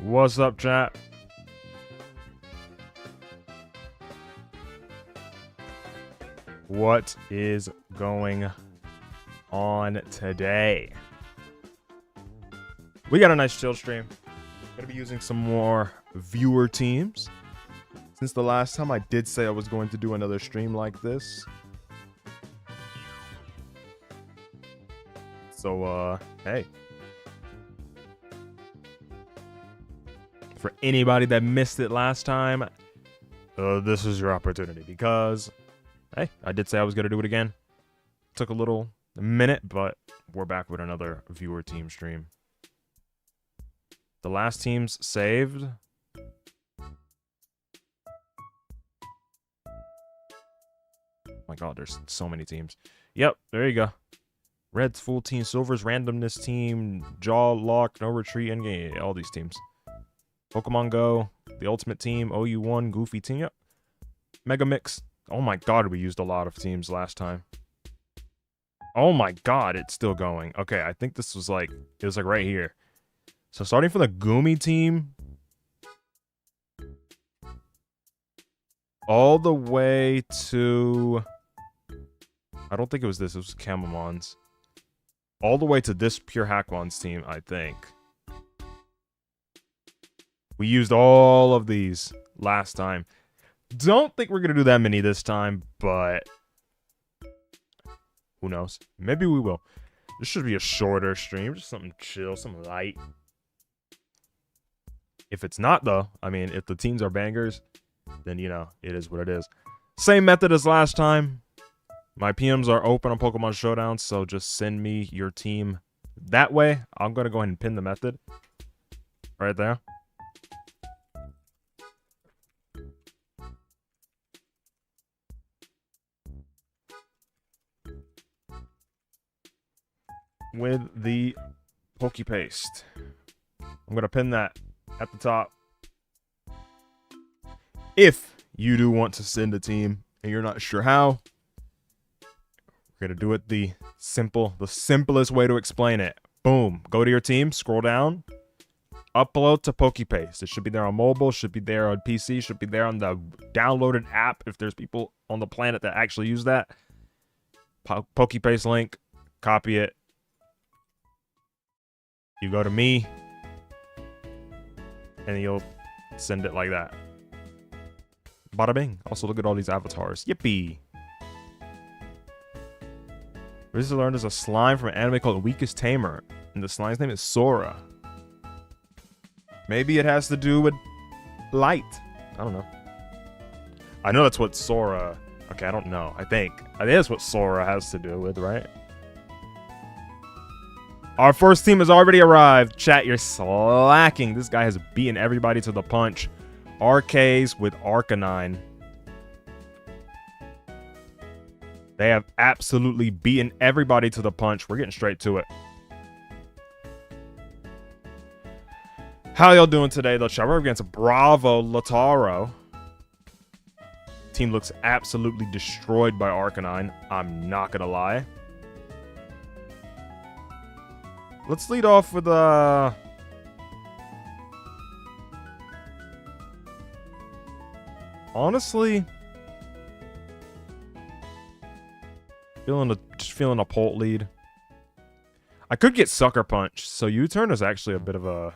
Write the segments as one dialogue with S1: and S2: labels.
S1: What's up, chat? What is going on today? We got a nice chill stream. Gonna be using some more viewer teams. Since the last time I did say I was going to do another stream like this. So, hey. For anybody that missed it last time, this is your opportunity because, hey, I did say I was going to do it again. Took a little minute, but we're back with another viewer team stream. The last teams saved. Oh my god, there's so many teams. Yep, there you go. Red's full team, Silver's randomness team, Jaw Lock, No Retreat, Endgame, all these teams. Pokemon Go, the Ultimate Team, OU1, Goofy Team, yep. Mega Mix. Oh my god, we used a lot of teams last time. Oh my god, it's still going. Okay, I think this was like, it was like right here. So starting from the Goomy team, all the way to, I don't think it was this, it was Camelmon's. All the way to this pure Hackmons team, I think. We used all of these last time. Don't think we're going to do that many this time, but who knows? Maybe we will. This should be a shorter stream, just something chill, something light. If it's not, though, I mean, if the teams are bangers, then, you know, it is what it is. Same method as last time. My PMs are open on Pokemon Showdowns, so just send me your team that way. I'm going to go ahead and pin the method right there. With the Pokepaste. I'm going to pin that at the top. If you do want to send a team and you're not sure how, we're going to do it the simplest way to explain it. Boom. Go to your team, scroll down, upload to Pokepaste. It should be there on mobile, should be there on PC, should be there on the downloaded app if there's people on the planet that actually use that. Pokepaste link, copy it. You go to me, and you'll send it like that. Bada bing. Also, look at all these avatars. Yippee. Recently learned there's a slime from an anime called Weakest Tamer, and the slime's name is Sora. Maybe it has to do with light. I don't know. I know that's what Sora... Okay, I don't know. I think that's what Sora has to do with, right? Our first team has already arrived. Chat, you're slacking. This guy has beaten everybody to the punch. RKs with Arcanine. They have absolutely beaten everybody to the punch. We're getting straight to it. How y'all doing today, though? Chat, we're against Bravo Lataro. Team looks absolutely destroyed by Arcanine. I'm not gonna lie. Let's lead off with honestly, just feeling a Polt lead. I could get Sucker Punch, so U-turn is actually a bit of a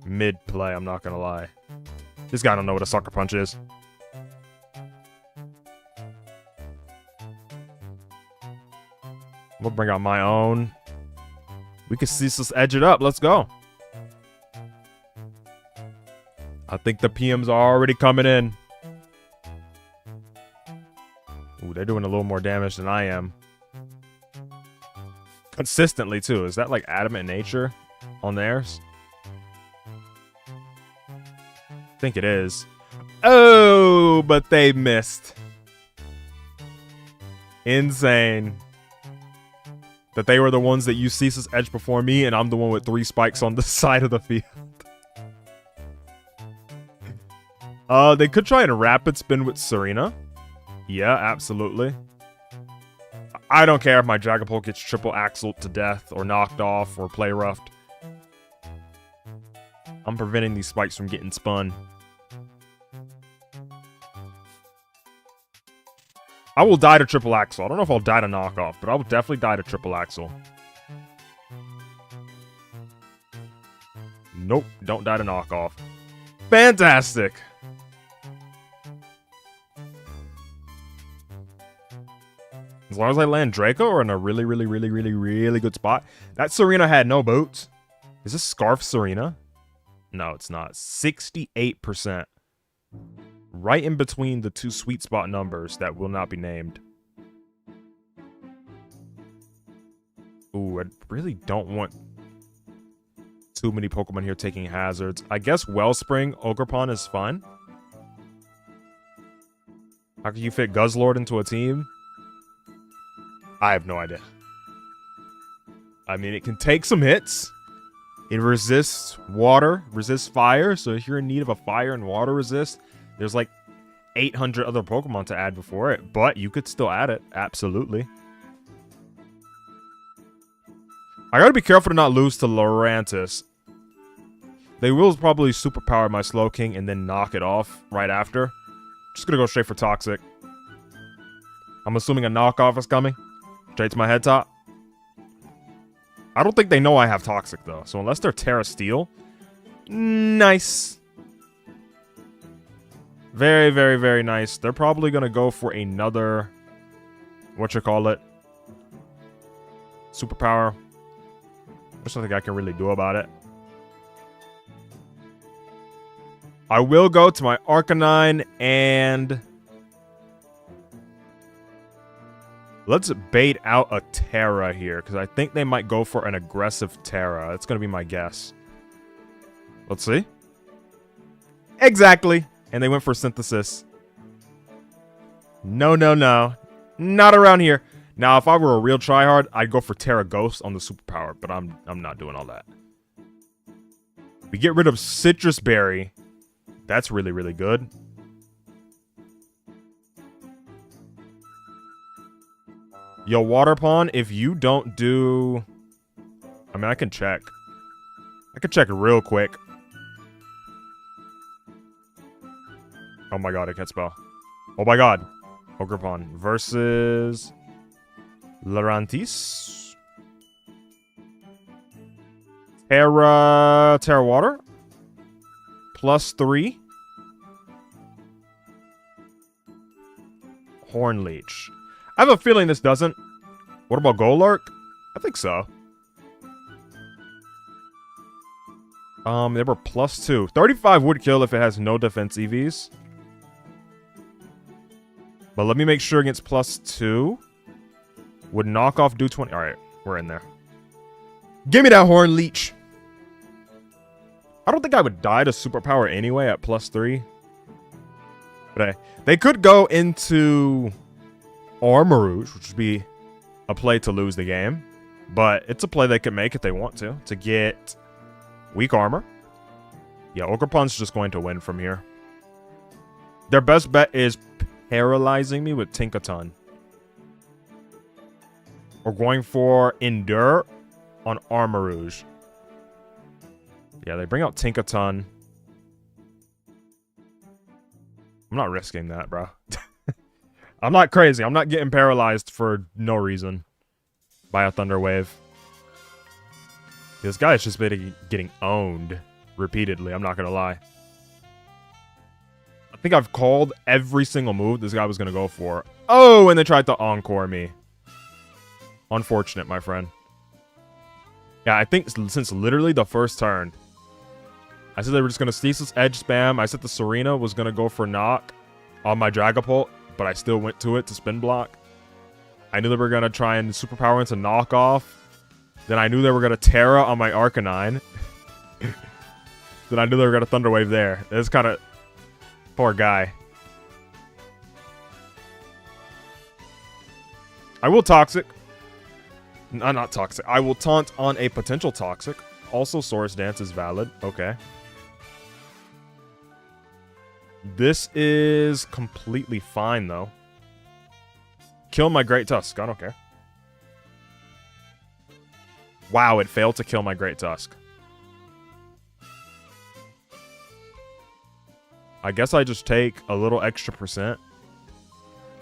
S1: mid play, I'm not gonna lie. This guy don't know what a Sucker Punch is. We'll bring out my own. We can ceaseless edge it up. Let's go. I think the PMs are already coming in. Ooh, they're doing a little more damage than I am. Consistently, too. Is that like Adamant Nature on theirs? I think it is. Oh, but they missed. Insane. That they were the ones that used Ceaseless Edge before me, and I'm the one with 3 spikes on the side of the field. They could try and Rapid Spin with Serena. Yeah, absolutely. I don't care if my Dragapult gets triple axled to death, or knocked off, or play roughed. I'm preventing these spikes from getting spun. I will die to triple axle. I don't know if I'll die to knockoff, but I will definitely die to triple axle. Nope, don't die to knockoff. Fantastic! As long as I land Draco or in a really good spot. That Serena had no boots. Is this Scarf Serena? No, it's not. 68%. Right in between the two sweet spot numbers that will not be named. Ooh, I really don't want too many Pokemon here taking hazards. I guess Wellspring, Ogerpon is fine. How can you fit Guzzlord into a team? I have no idea. I mean, it can take some hits. It resists water, resists fire. So if you're in need of a fire and water resist, there's like 800 other Pokemon to add before it. But you could still add it. Absolutely. I gotta be careful to not lose to Lurantis. They will probably superpower my Slowking and then knock it off right after. Just gonna go straight for Toxic. I'm assuming a knockoff is coming. Straight to my head top. I don't think they know I have Toxic, though. So unless they're Terra Steel. Nice. Very nice. They're probably going to go for another... Whatchamacallit? Superpower. There's nothing I can really do about it. I will go to my Arcanine and... Let's bait out a Terra here, because I think they might go for an aggressive Terra. That's going to be my guess. Let's see. Exactly. And they went for Synthesis. No. Not around here. Now, if I were a real tryhard, I'd go for Terra Ghost on the superpower, but I'm not doing all that. We get rid of Citrus Berry. That's really good. Yo, Water Pawn, if you don't do... I mean, I can check. I can check real quick. Oh my god, I can't spell. Oh my god. Ogerpon versus... Lurantis. Terra Water. +3. Horn Leech. I have a feeling this doesn't. What about Golurk? I think so. They were +2. 35 would kill if it has no defense EVs. But let me make sure against +2. Would knockoff do 20? Alright, we're in there. Give me that Horn Leech. I don't think I would die to superpower anyway at +3. But they could go into Armarouge, which would be a play to lose the game. But it's a play they could make if they want to get weak armor. Yeah, Ogerpon's just going to win from here. Their best bet is paralyzing me with Tinkaton. Or going for Endure on Armarouge. Yeah, they bring out Tinkaton. I'm not risking that, bro. I'm not crazy. I'm not getting paralyzed for no reason by a Thunder Wave. This guy is just been getting owned repeatedly. I'm not going to lie. I think I've called every single move this guy was going to go for. Oh, and they tried to Encore me. Unfortunate, my friend. Yeah, I think since literally the first turn, I said they were just going to Stasis Edge spam. I said the Serena was going to go for Knock on my Dragapult, but I still went to it to Spin Block. I knew they were going to try and Superpower into Knockoff. Then I knew they were going to Terra on my Arcanine. Then I knew they were going to Thunder Wave there. It's kind of... Poor guy. I will Toxic. No, not Toxic. I will Taunt on a potential Toxic. Also, Swords Dance is valid. Okay. This is completely fine, though. Kill my Great Tusk. I don't care. Wow, it failed to kill my Great Tusk. I guess I just take a little extra %.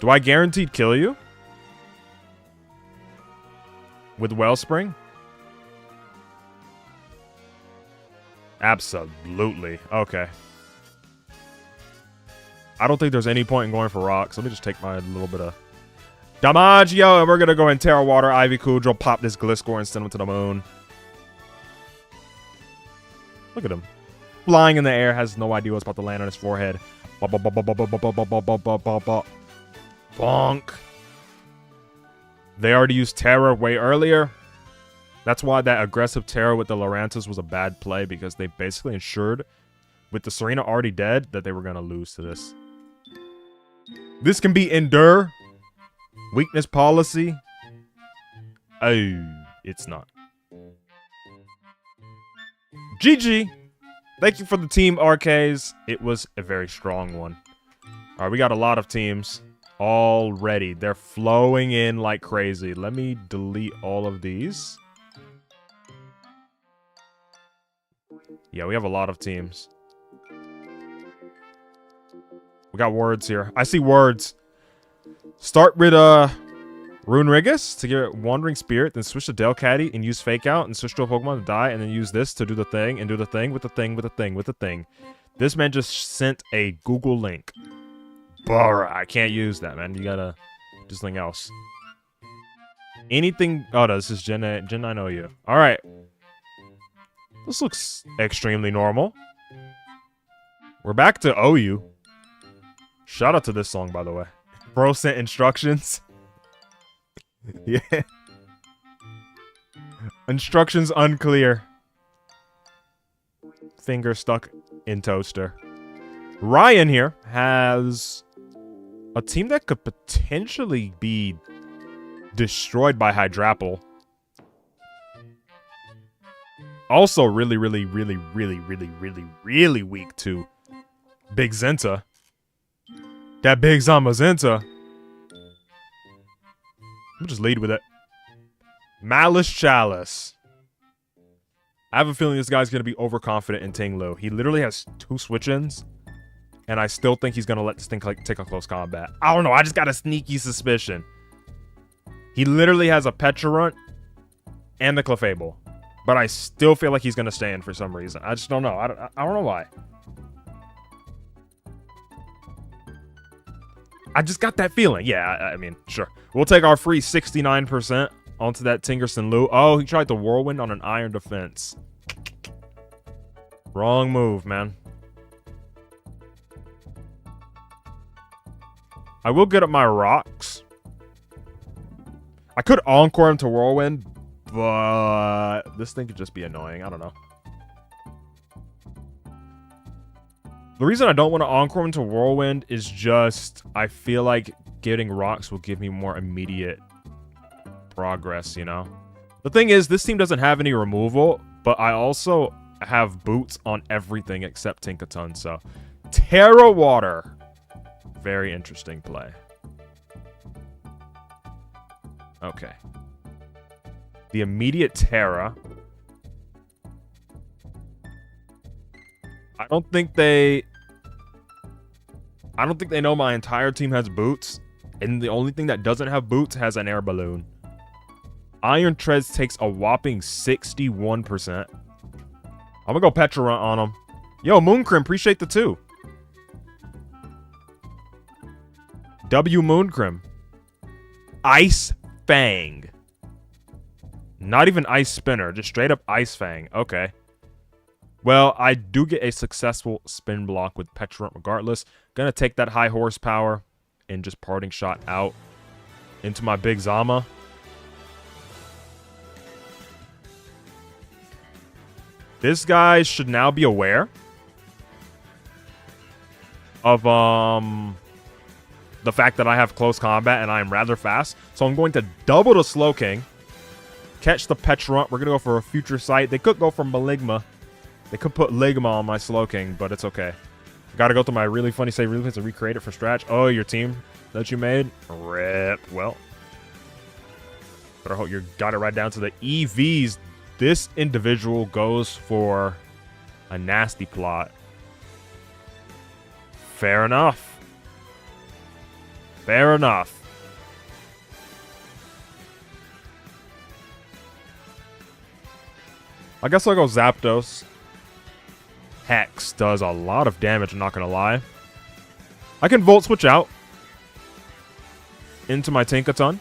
S1: Do I guaranteed kill you? With Wellspring? Absolutely. Okay. I don't think there's any point in going for rocks. Let me just take my little bit of Damaggio, and we're going to go in Terra Water, Ivy Kudril, pop this Gliscor, and send him to the moon. Look at him. Flying in the air, has no idea what's about to land on his forehead. Bonk. They already used Terra way earlier. That's why that aggressive Terra with the Lurantis was a bad play, because they basically ensured, with the Serena already dead, that they were going to lose to this. This can be Endure. Weakness policy. Oh, it's not. GG. Thank you for the team, RKs. It was a very strong one. All right, we got a lot of teams already. They're flowing in like crazy. Let me delete all of these. Yeah, we have a lot of teams. We got words here. I see words. Start with Runerigus to get Wandering Spirit, then switch to Delcatty and use Fake Out and switch to a Pokemon to die, and then use this to do the thing and do the thing with the thing with the thing with the thing. This man just sent a Google link. Bruh, I can't use that, man. You gotta do something else. Anything. Oh, no, this is Gen 9 OU. Alright. This looks extremely normal. We're back to OU. Shout out to this song, by the way. Bro sent instructions. Yeah. Instructions unclear. Finger stuck in toaster. Ryan here has a team that could potentially be destroyed by Hydrapple. Also really weak to Big Zenta. That Big Zamazenta. We'll just lead with it. Malice Chalice. I have a feeling this guy's going to be overconfident in Tinglu. He literally has 2 switch-ins. And I still think he's going to let this thing take a close combat. I don't know. I just got a sneaky suspicion. He literally has a Pecharunt and the Clefable. But I still feel like he's going to stay in for some reason. I just don't know. I don't know why. I just got that feeling. Yeah, I mean, sure. We'll take our free 69% onto that Tinkerson Lou. Oh, he tried to Whirlwind on an Iron Defense. Wrong move, man. I will get up my rocks. I could Encore him to Whirlwind, but this thing could just be annoying. I don't know. The reason I don't want to Encore him to Whirlwind is just I feel like getting rocks will give me more immediate progress, you know? The thing is, this team doesn't have any removal, but I also have boots on everything except Tinkaton, so Terra Water. Very interesting play. Okay. The immediate Terra. I don't think they know my entire team has boots, and the only thing that doesn't have boots has an air balloon. Iron Treads takes a whopping 61%. I'm gonna go Pecharunt on him. Yo, Mooncrim, appreciate the 2. W Mooncrim. Ice Fang. Not even Ice Spinner, just straight up Ice Fang. Okay. Well, I do get a successful spin block with Pecharunt regardless. Gonna take that high horsepower and just parting shot out into my big Zama. This guy should now be aware of the fact that I have close combat and I am rather fast. So I'm going to double the Slowking, catch the Pecharunt. We're gonna go for a Future Sight. They could go for Maligma. They could put Ligma on my Slowking, but it's okay. Gotta go through my really funny save really to recreate it from scratch. Oh, your team that you made? Rip. Well. But I hope you got it right down to the EVs. This individual goes for a nasty plot. Fair enough. Fair enough. I guess I'll go Zapdos. Hex does a lot of damage, I'm not gonna lie. I can Volt Switch out into my Tinkaton.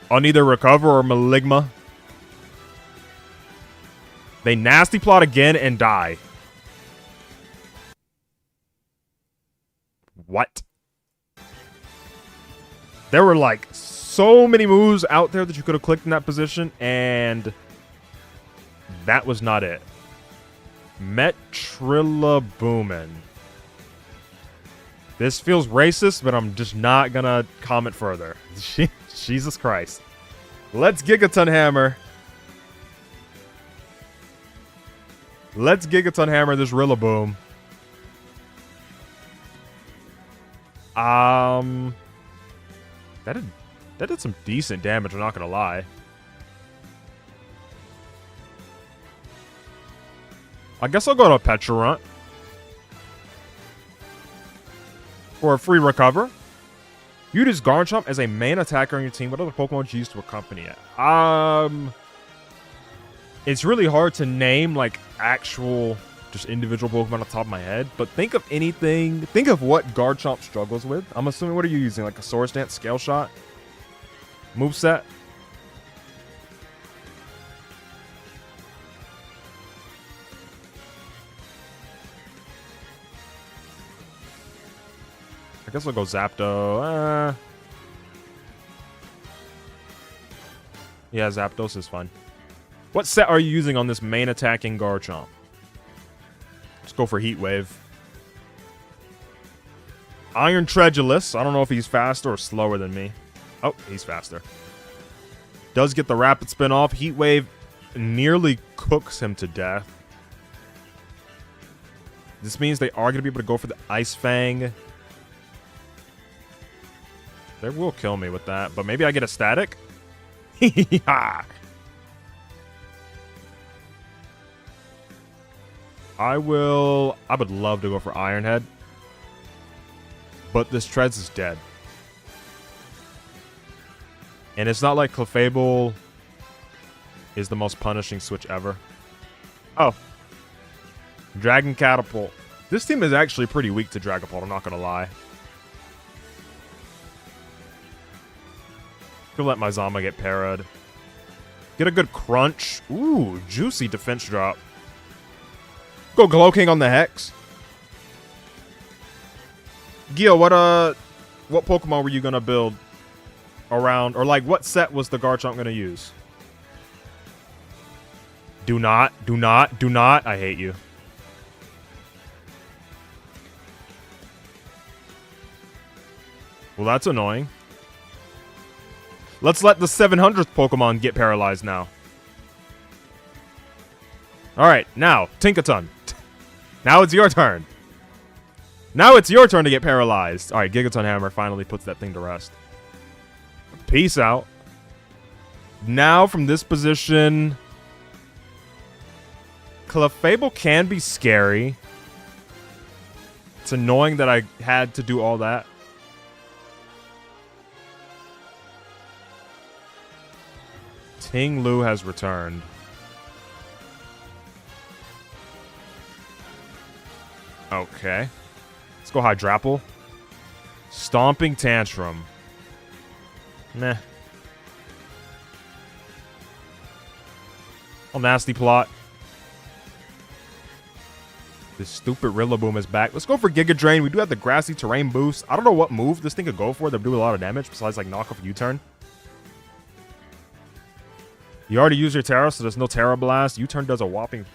S1: I'll either Recover or Maligma. They Nasty Plot again and die. What? There were like so many moves out there that you could have clicked in that position, and that was not it. Metrillaboomin. This feels racist, but I'm just not gonna comment further. Jesus Christ. Let's Gigaton Hammer. Let's Gigaton Hammer this Rillaboom. That did some decent damage, I'm not gonna lie. I guess I'll go to Pecharunt for a free recover. Use Garchomp as a main attacker on your team. What other Pokemon would you use to accompany it? It's really hard to name like actual, just individual Pokemon off the top of my head. But think of anything. Think of what Garchomp struggles with. I'm assuming, what are you using? Like a Swords Dance, Scale Shot, moveset. I guess I'll go Zapdos. Yeah, Zapdos is fun. What set are you using on this main attacking Garchomp? Let's go for Heat Wave. Iron Tredulous. I don't know if he's faster or slower than me. Oh, he's faster. Does get the Rapid Spin off. Heat Wave nearly cooks him to death. This means they are going to be able to go for the Ice Fang. They will kill me with that, but maybe I get a static? I would love to go for Iron Head, but this Treads is dead. And it's not like Clefable is the most punishing switch ever. Oh. Dragon Catapult. This team is actually pretty weak to Dragapult, I'm not going to lie. Could let my Zama get parried. Get a good crunch. Ooh, juicy defense drop. Go Glow King on the Hex. Gio, what Pokemon were you gonna build around, or like what set was the Garchomp gonna use? Do not. I hate you. Well, that's annoying. Let's let the 700th Pokemon get paralyzed now. Alright, now, Tinkaton. Now it's your turn. Now it's your turn to get paralyzed. Alright, Gigaton Hammer finally puts that thing to rest. Peace out. Now, from this position, Clefable can be scary. It's annoying that I had to do all that. Ting Lu has returned. Okay. Let's go Hydrapple. Stomping Tantrum. Meh. Oh, Nasty Plot. This stupid Rillaboom is back. Let's go for Giga Drain. We do have the Grassy Terrain boost. I don't know what move this thing could go for that would do a lot of damage besides like knock off U-turn. You already used your Terra, so there's no Terra Blast. U-turn does a whopping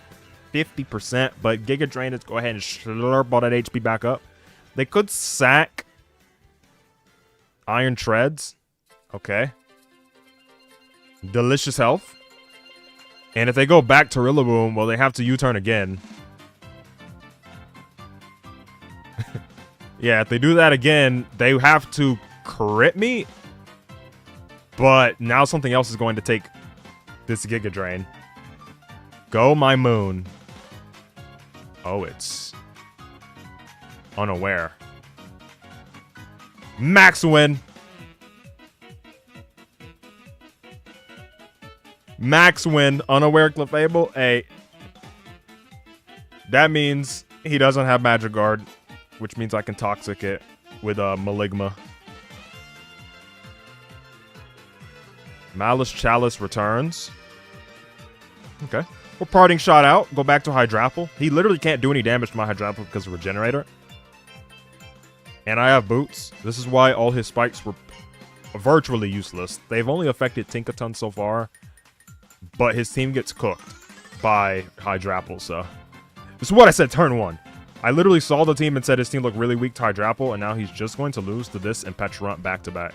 S1: 50%, but Giga Drain is go ahead and slurp all that HP back up. They could sack Iron Treads. Okay. Delicious health. And if they go back to Rillaboom, well, they have to U-turn again. Yeah, if they do that again, they have to crit me. But now something else is going to take this Giga Drain. Go my moon. Oh, it's unaware. Max win. Max win. Unaware Clefable. Hey. That means he doesn't have Magic Guard, which means I can Toxic it with a Maligma. Malice Chalice returns. Okay. We're parting shot out. Go back to Hydrapple. He literally can't do any damage to my Hydrapple because of Regenerator. And I have Boots. This is why all his spikes were virtually useless. They've only affected Tinkaton so far, but his team gets cooked by Hydrapple, so... This is what I said turn 1. I literally saw the team and said his team looked really weak to Hydrapple, and now he's just going to lose to this and Petrarunt back-to-back.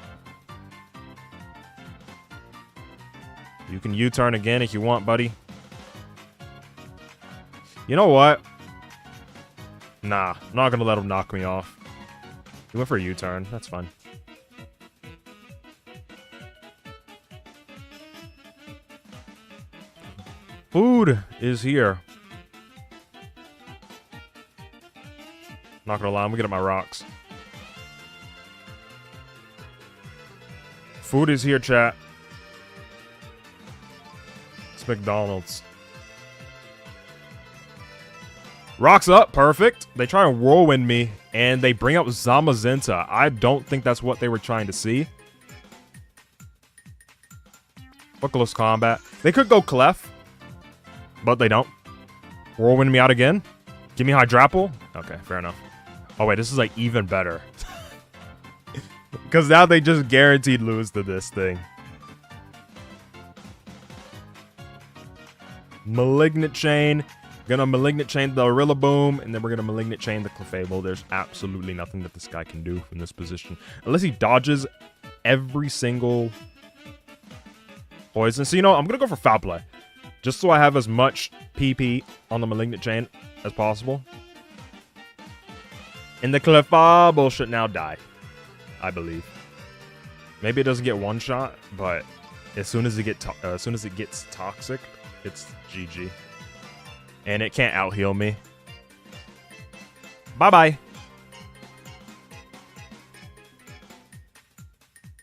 S1: You can U-turn again if you want, buddy. You know what? Nah, I'm not going to let him knock me off. He went for a U-turn. That's fine. Food is here. Not gonna lie, I'm gonna get at my rocks. Food is here, chat. It's McDonald's. Rocks up, perfect. They try to whirlwind me, and they bring up Zamazenta. I don't think that's what they were trying to see. Close combat. They could go Clef, but they don't. Whirlwind me out again. Give me Hydrapple. Okay, fair enough. Oh wait, this is like even better. Because now they just guaranteed lose to this thing. Malignant Chain. Gonna Malignant Chain the Rillaboom, and then we're gonna Malignant Chain the Clefable. There's absolutely nothing that this guy can do in this position. Unless he dodges every single poison. So, you know, I'm gonna go for Foul Play. Just so I have as much PP on the Malignant Chain as possible. And the Clefable should now die, I believe. Maybe it doesn't get one shot, but as soon as it gets toxic, it's GG. And it can't out heal me. Bye bye.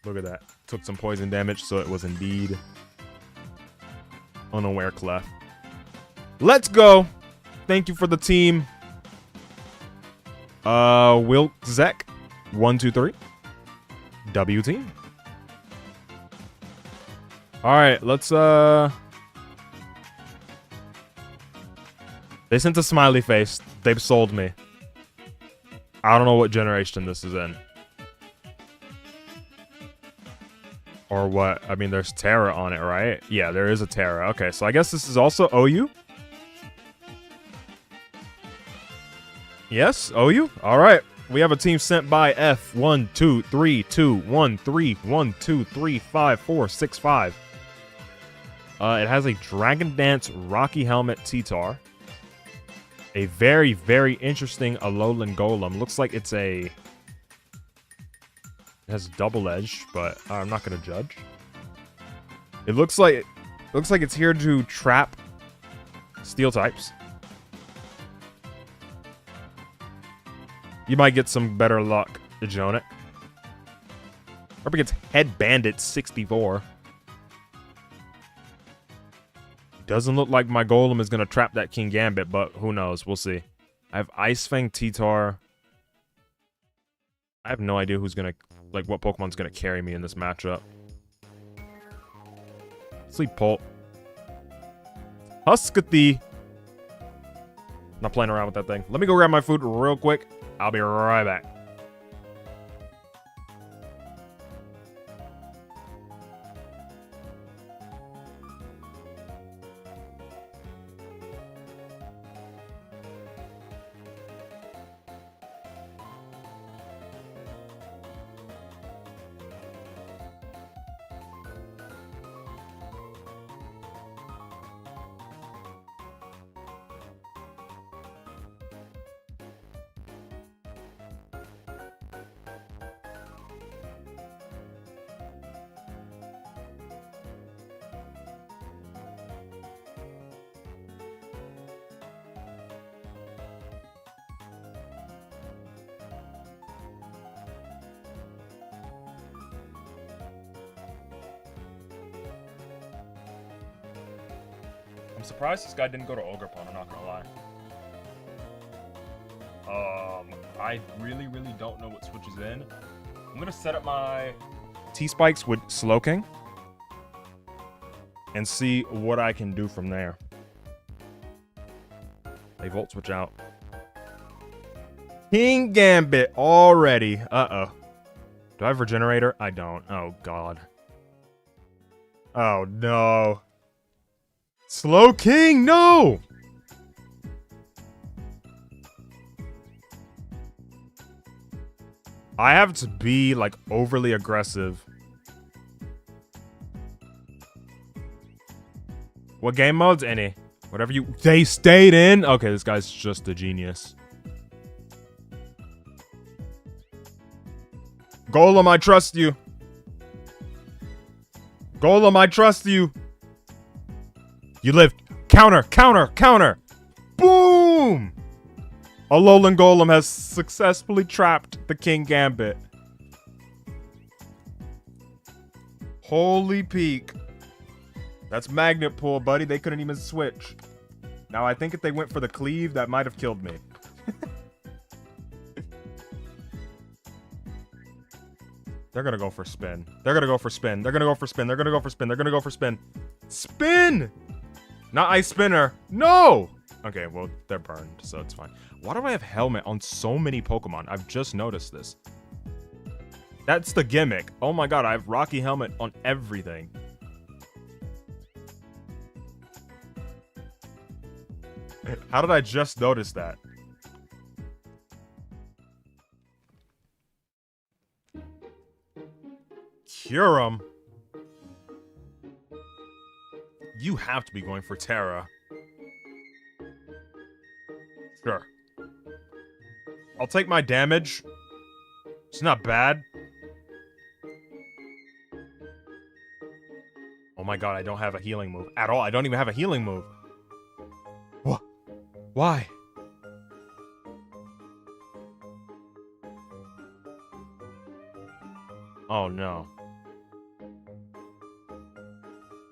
S1: Look at that. Took some poison damage, so it was indeed unaware Clef. Let's go. Thank you for the team. Wilczek, 1, 2, 3. W team. Alright, let's They sent a smiley face. They've sold me. I don't know what generation this is in. Or what? I mean, there's Terra on it, right? Yeah, there is a Terra. Okay, so I guess this is also OU? Yes, OU? Alright. We have a team sent by F. 1, 2, 3, 2, 1, 3, 1, 2, 3, 5, 4, 6, 5. It has a Dragon Dance Rocky Helmet T-Tar. A very, very interesting Alolan Golem. Looks like it's a... It has double edge, but I'm not gonna judge. It looks like it's here to trap steel types. You might get some better luck, Jonic. Up against Head Bandit 64. Doesn't look like my Golem is gonna trap that King Gambit, but who knows? We'll see. I have Ice Fang T-Tar. I have no idea who's gonna, like, what Pokemon's gonna carry me in this matchup. Sleep Pulp. Huskathy. Not playing around with that thing. Let me go grab my food real quick. I'll be right back. I'm surprised this guy didn't go to Ogerpon, I'm not gonna lie. I really don't know what switches in. I'm gonna set up my T-Spikes with Slowking and see what I can do from there. They Volt Switch out. King Gambit already. Uh-oh. Do I have Regenerator? I don't. Oh, God. Oh, no. Slowking, no! I have to be, like, overly aggressive. What game modes? Any. Whatever you... They stayed in? Okay, this guy's just a genius. Golem, I trust you. Golem, I trust you. You lived. Counter, counter, counter. Boom! Alolan Golem has successfully trapped the King Gambit. Holy peak. That's Magnet Pull, buddy. They couldn't even switch. Now, I think if they went for the cleave, that might have killed me. They're gonna go for spin. They're gonna go for spin. They're gonna go for spin. They're gonna go for spin. They're gonna go for spin. Spin! Not Ice Spinner. No! Okay, well, they're burned, so it's fine. Why do I have Helmet on so many Pokemon? I've just noticed this. That's the gimmick. Oh my god, I have Rocky Helmet on everything. How did I just notice that? Cure 'em. You have to be going for Terra. Sure. I'll take my damage. It's not bad. Oh my god, I don't have a healing move at all. I don't even have a healing move. What? Why? Oh no.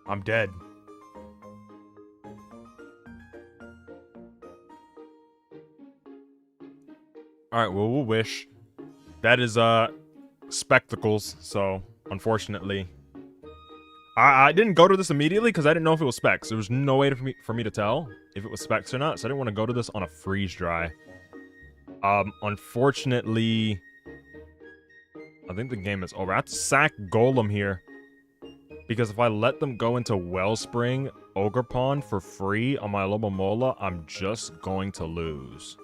S1: I'm dead. Alright, well, we'll wish. That is, Spectacles, so, unfortunately. I didn't go to this immediately because I didn't know if it was Specs. There was no way for me to tell if it was Specs or not, so I didn't want to go to this on a freeze dry. Unfortunately, I think the game is over. I have to sack Golem here. Because if I let them go into Wellspring, Ogerpon for free on my Lobomola, I'm just going to lose.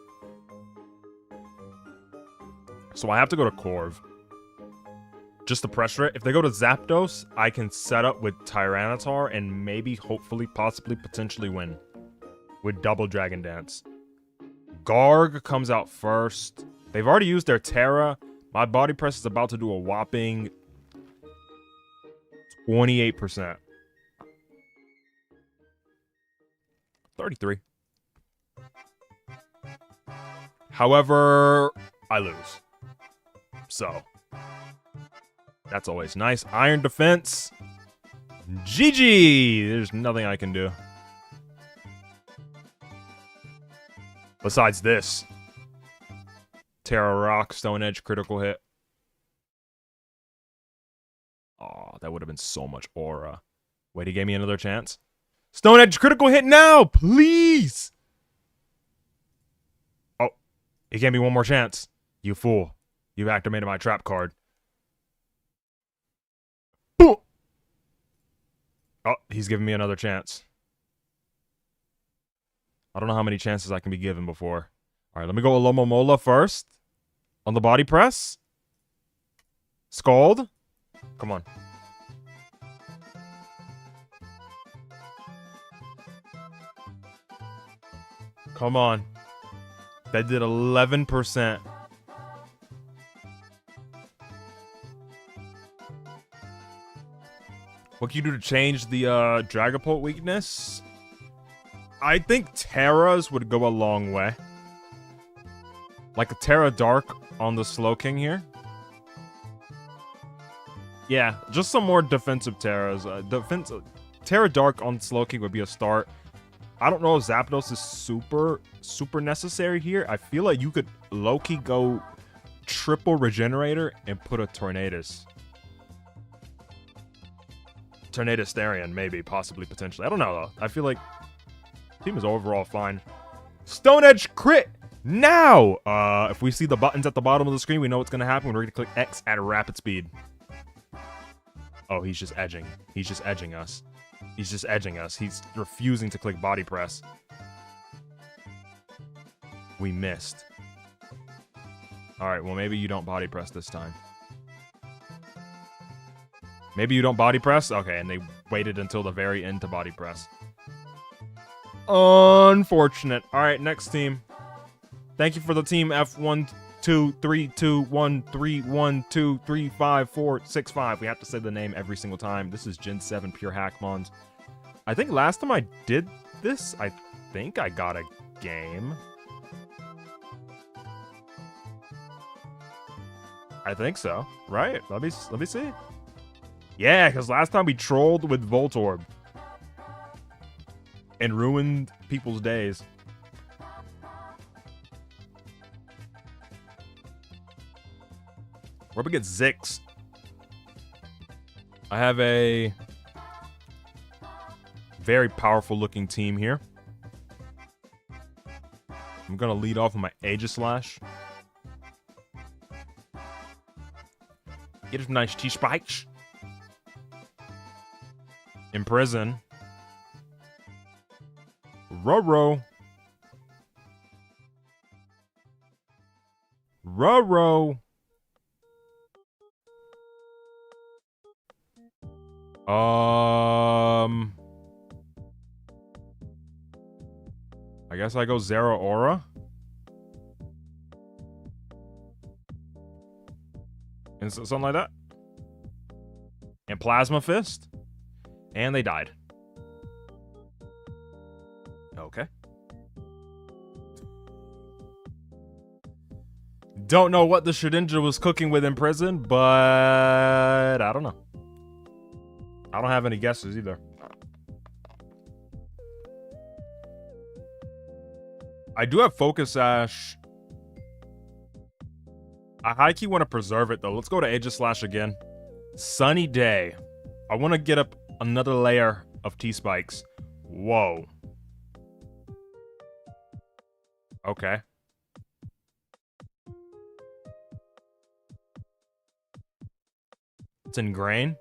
S1: So I have to go to Corv. Just to pressure it. If they go to Zapdos, I can set up with Tyranitar and maybe, hopefully, possibly, potentially win. With double Dragon Dance. Garg comes out first. They've already used their Terra. My Body Press is about to do a whopping 28%. 33. However, I lose. So, that's always nice. Iron Defense. GG! There's nothing I can do. Besides this. Terra Rock, Stone Edge, critical hit. Oh, that would have been so much aura. Wait, he gave me another chance? Stone Edge, critical hit now! Please! Oh, he gave me one more chance. You fool. You've activated my trap card. Boom! Oh, he's giving me another chance. I don't know how many chances I can be given before. Alright, let me go with Lomomola first. On the Body Press. Scald. Come on. Come on. That did 11%. What can you do to change the Dragapult weakness? I think Terras would go a long way. Like a Terra Dark on the Slowking here. Yeah, just some more defensive Terras. Terra Dark on Slowking would be a start. I don't know if Zapdos is super necessary here. I feel like you could low-key go triple Regenerator and put a Tornadus. Tornadus Therian, maybe, possibly, potentially. I don't know, though. I feel like team is overall fine. Stone Edge crit now! If we see the buttons at the bottom of the screen, we know what's going to happen. We're going to click X at rapid speed. Oh, he's just edging. He's just edging us. He's just edging us. He's refusing to click body press. We missed. Alright, well, maybe you don't body press this time. Maybe you don't body press? Okay, and they waited until the very end to body press. Unfortunate. Alright, next team. Thank you for the team F1, 2, 3, 2, 1, 3, 1, 2, 3, 5, 4, 6, 5. We have to say the name every single time. This is Gen 7 Pure Hackmons. I think last time I did this, I think I got a game. I think so, right? Let me see. Yeah, because last time we trolled with Voltorb and ruined people's days. We're up against Zix. I have a very powerful looking team here. I'm gonna lead off with my Aegislash. Get some nice T-spikes. Imprison. Roro. Roro. I guess I go Zeraora. And something like that. And Plasma Fist. And they died. Okay. Don't know what the Shedinja was cooking with in prison, but I don't know. I don't have any guesses either. I do have Focus Sash. I high-key want to preserve it, though. Let's go to Aegislash again. Sunny day. I want to get up another layer of T-Spikes. Whoa. Okay. It's Ingrain.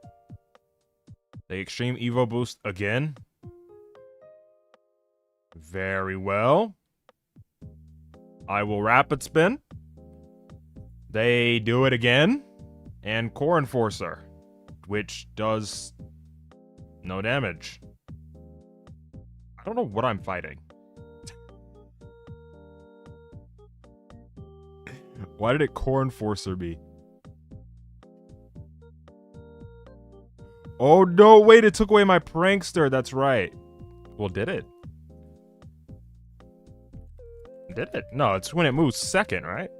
S1: The Extreme Evo Boost again. Very well. I will Rapid Spin. They do it again. And Core Enforcer, which does no damage. I don't know what I'm fighting. Why did it Core Enforcer me? Oh no, wait, it took away my Prankster, that's right. Well, did it? Did it? No, it's when it moves second, right?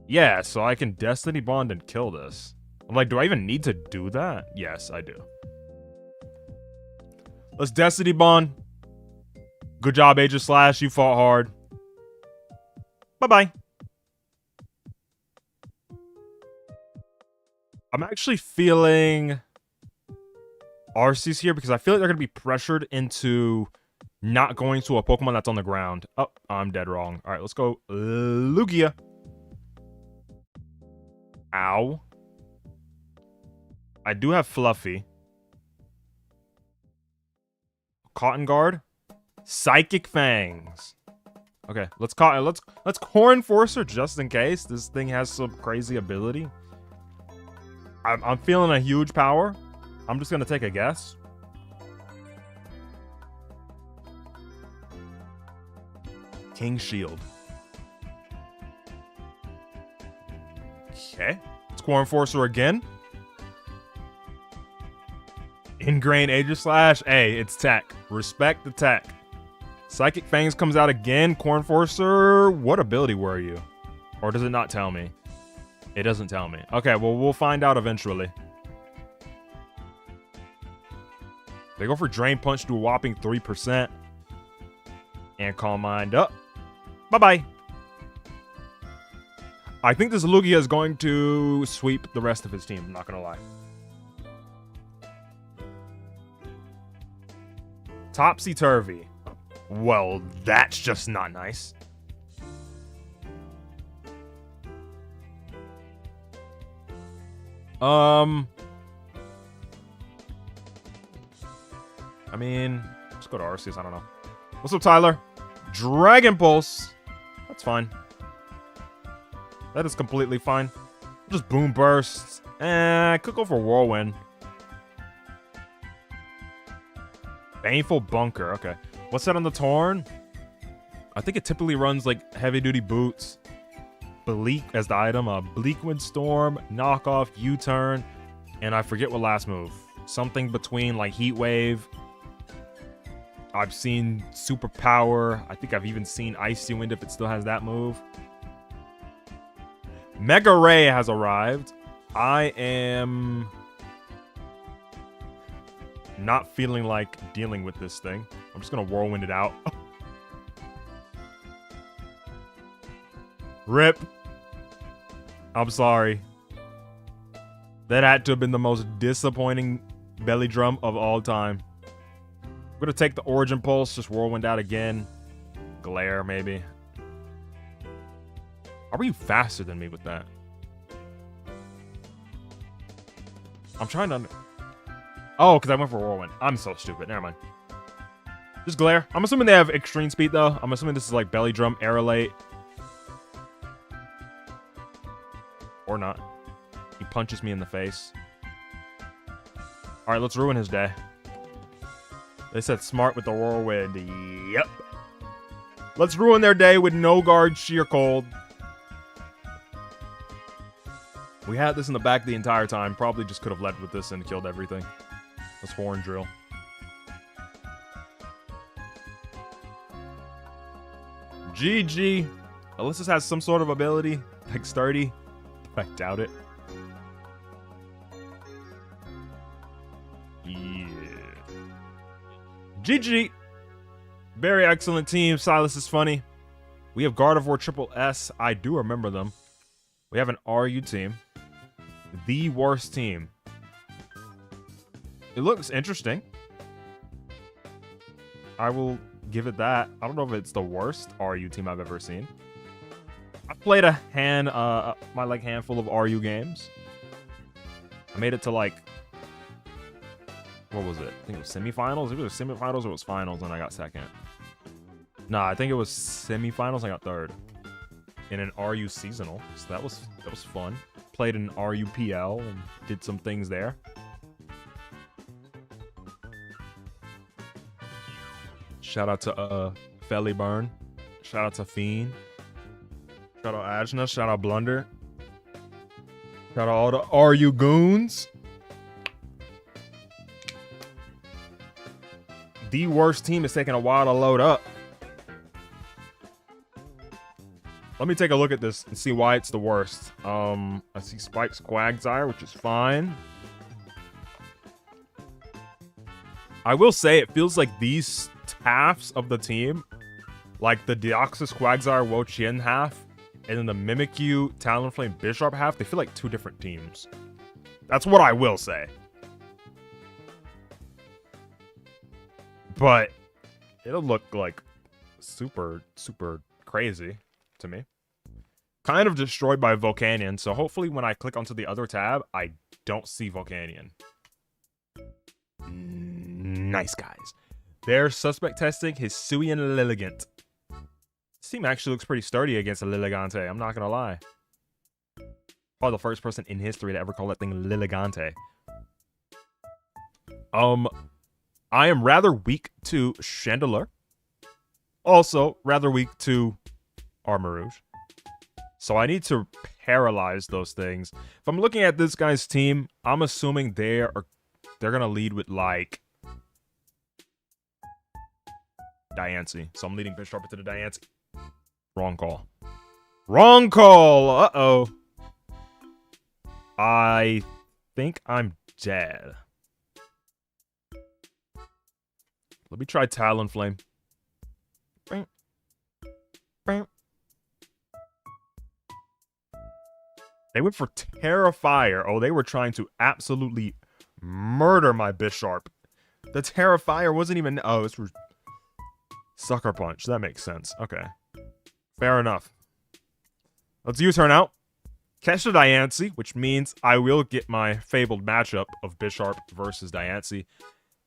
S1: Yeah, so I can Destiny Bond and kill this. I'm like, do I even need to do that? Yes, I do. Let's Destiny Bond. Good job, Aegislash. You fought hard. Bye-bye. I'm actually feeling Arceus here because I feel like they're going to be pressured into not going to a Pokemon that's on the ground. Oh, I'm dead wrong. All right, let's go Lugia. Ow. I do have Fluffy. Cotton Guard. Psychic Fangs. Okay, let's Core Enforcer just in case this thing has some crazy ability. I'm feeling a huge power. I'm just gonna take a guess. King Shield. Okay. It's Core Enforcer again. Ingrain Aegislash. Hey, it's tech. Respect the tech. Psychic Fangs comes out again. Core Enforcer. What ability were you? Or does it not tell me? It doesn't tell me. Okay, well, we'll find out eventually. They go for Drain Punch, do a whopping 3%. And Calm Mind up. Bye-bye. I think this Lugia is going to sweep the rest of his team. I'm not going to lie. Topsy-turvy. Well, that's just not nice. I mean, let's go to Arceus. I don't know. What's up, Tyler? Dragon Pulse. That's fine. That is completely fine. Just Boom Burst. I could go for Whirlwind. Baneful Bunker. Okay. What's that on the Torn? I think it typically runs like heavy-duty boots. Bleak as the item. Bleak Wind Storm, Knockoff, U-Turn, and I forget what last move. Something between like Heat Wave. I've seen Super Power. I think I've even seen Icy Wind if it still has that move. Mega Ray has arrived. I am not feeling like dealing with this thing. I'm just gonna Whirlwind it out. Rip. I'm sorry. That had to have been the most disappointing belly drum of all time. I'm gonna take the Origin Pulse, just Whirlwind out again. Glare, maybe. How are you faster than me with that? I'm trying to... Oh, because I went for Whirlwind. I'm so stupid. Never mind. Just Glare. I'm assuming they have extreme speed, though. I'm assuming this is like Belly Drum, Aerolate. Or not. He punches me in the face. Alright, let's ruin his day. They said smart with the Whirlwind. Yep. Let's ruin their day with no guard, sheer cold. We had this in the back the entire time. Probably just could have led with this and killed everything. Let's Horn Drill. GG. Alyssa has some sort of ability. Like Sturdy. I doubt it. Yeah. GG. Very excellent team. Silas is funny. We have Gardevoir Triple S. I do remember them. We have an RU team. The worst team. It looks interesting. I will give it that. I don't know if it's the worst RU team I've ever seen. I've played a my like handful of RU games. I made it to like, what was it? I think it was semifinals. It was semifinals or it was finals, and I got second. Nah, I think it was semifinals. I got third in an RU seasonal. So that was fun. Played in RUPL and did some things there. Shout out to Fellyburn. Shout out to Fiend. Shout out Ajna. Shout out Blunder. Shout out all the RU goons. The worst team is taking a while to load up. Let me take a look at this and see why it's the worst. I see Spike's Quagsire, which is fine. I will say it feels like these halves of the team, like the Deoxys Quagsire Wo-Chien half, and then the Mimikyu Talonflame Bisharp half, they feel like two different teams. That's what I will say. But it'll look like super, super crazy to me. Kind of destroyed by Volcanion, so hopefully when I click onto the other tab, I don't see Volcanion. Nice, guys. They're suspect testing Hisuian Lilligant. This team actually looks pretty sturdy against a Lilligante, I'm not gonna lie. Probably the first person in history to ever call that thing Lilligante. I am rather weak to Chandelure. Also, rather weak to Armarouge. So I need to paralyze those things. If I'm looking at this guy's team, I'm assuming they're gonna lead with like Diancie. So I'm leading Bisharp to the Diancie. Wrong call. Wrong call! Uh-oh. I think I'm dead. Let me try Talonflame. They went for Terrifier. Oh, they were trying to absolutely murder my Bisharp. The Terrifier wasn't even... Oh, it's... Sucker Punch. That makes sense. Okay. Fair enough. Let's U-turn out. Catch the Diancie, which means I will get my fabled matchup of Bisharp versus Diancie.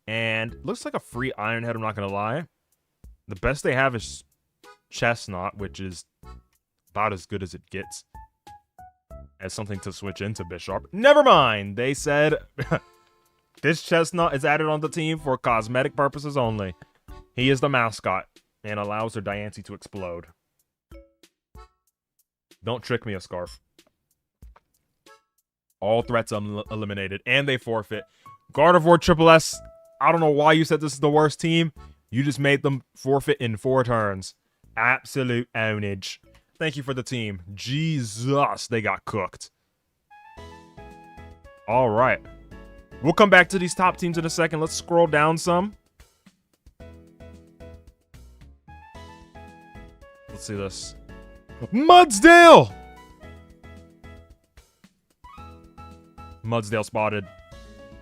S1: And looks like a free Iron Head, I'm not going to lie. The best they have is Chestnut, which is about as good as it gets. As something to switch into Bisharp. Never mind! They said this Chestnut is added on the team for cosmetic purposes only. He is the mascot and allows their Diancie to explode. Don't trick me, a Scarf. All threats eliminated, and they forfeit. Gardevoir Triple S, I don't know why you said this is the worst team. You just made them forfeit in 4 turns. Absolute ownage. Thank you for the team. Jesus, they got cooked. All right. We'll come back to these top teams in a second. Let's scroll down some. Let's see this. Mudsdale! Mudsdale spotted.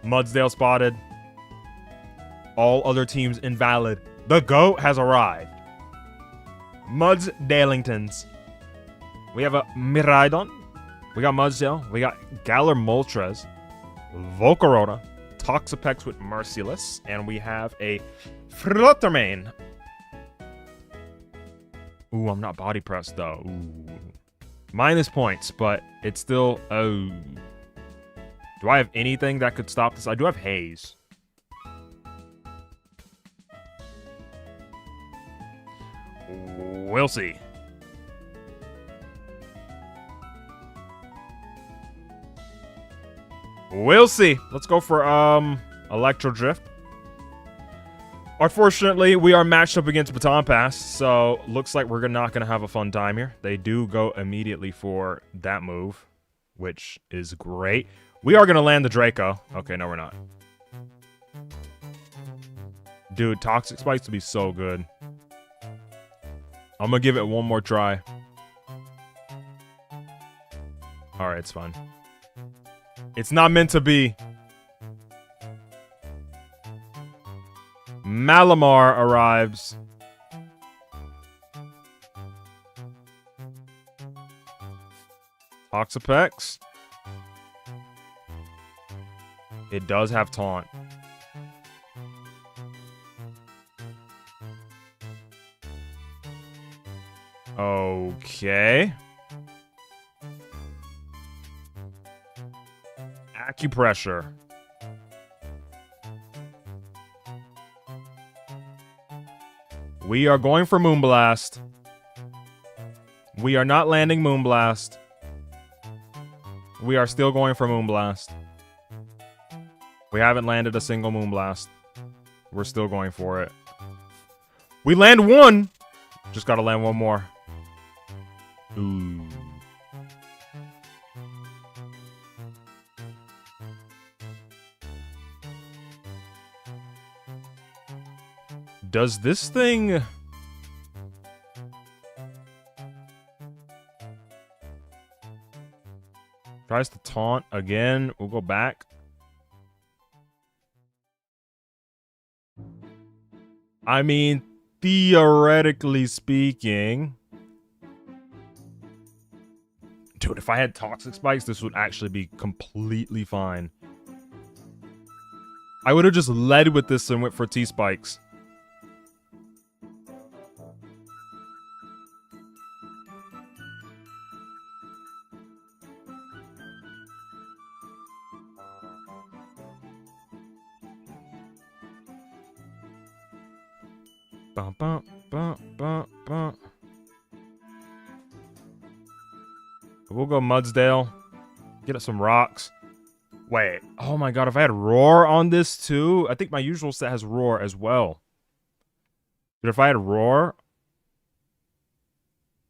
S1: Mudsdale spotted. All other teams invalid. The GOAT has arrived. Mudsdalingtons. We have a Miraidon. We got Mudsdale. We got Galar Moltres. Volcarona. Toxapex with Merciless. And we have a Fluttermane. Ooh, I'm not body pressed though. Ooh. Minus points, but it's still... Oh. Do I have anything that could stop this? I do have Haze. We'll see. We'll see. Let's go for Electro Drift. Unfortunately, we are matched up against Baton Pass, so looks like we're not going to have a fun time here. They do go immediately for that move, which is great. We are going to land the Draco. Okay, no, we're not. Dude, Toxic Spikes would be so good. I'm going to give it one more try. Alright, it's fine. It's not meant to be. Malamar arrives. Toxapex. It does have Taunt. Okay. Acupressure. We are going for Moonblast. We are not landing Moonblast. We are still going for Moonblast. We haven't landed a single Moonblast. We're still going for it. We land one! Just gotta land one more. Ooh. Does this thing... Tries to taunt again. We'll go back. I mean, theoretically speaking... Dude, if I had Toxic Spikes, this would actually be completely fine. I would have just led with this and went for T-Spikes. Bum, bum, bum, bum, bum. We'll go Mudsdale. Get us some rocks. Wait. Oh my god, if I had Roar on this too? I think my usual set has Roar as well. But if I had Roar,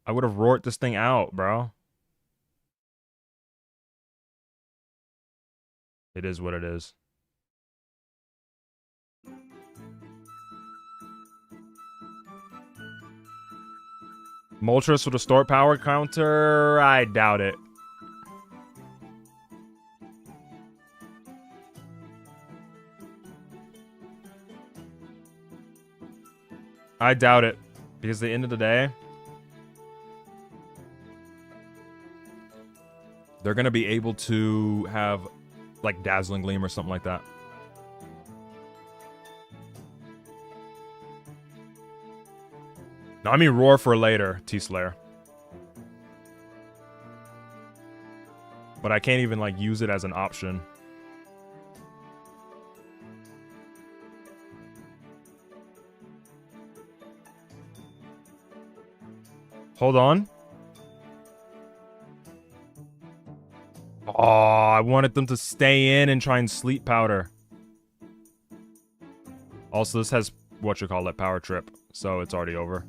S1: I would have roared this thing out, bro. It is what it is. Moltres with a store power counter? I doubt it. I doubt it. Because at the end of the day, they're going to be able to have, like, Dazzling Gleam or something like that. No, I mean Roar for later, T-Slayer. But I can't even, like, use it as an option. Hold on. Oh, I wanted them to stay in and try and Sleep Powder. Also, this has, whatchamacallit, Power Trip. So it's already over.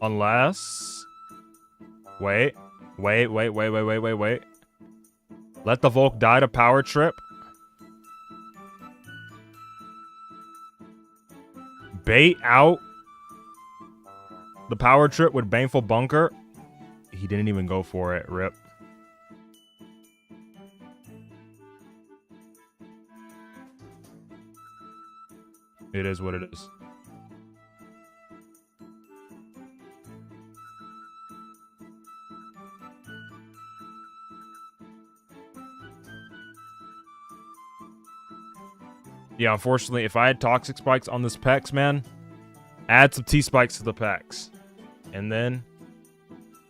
S1: Unless... Wait. Let the Volk die to Power Trip. Bait out the Power Trip with Baneful Bunker. He didn't even go for it. Rip. It is what it is. Yeah, unfortunately, if I had Toxic Spikes on this Pex, man, add some T-Spikes to the Pex. And then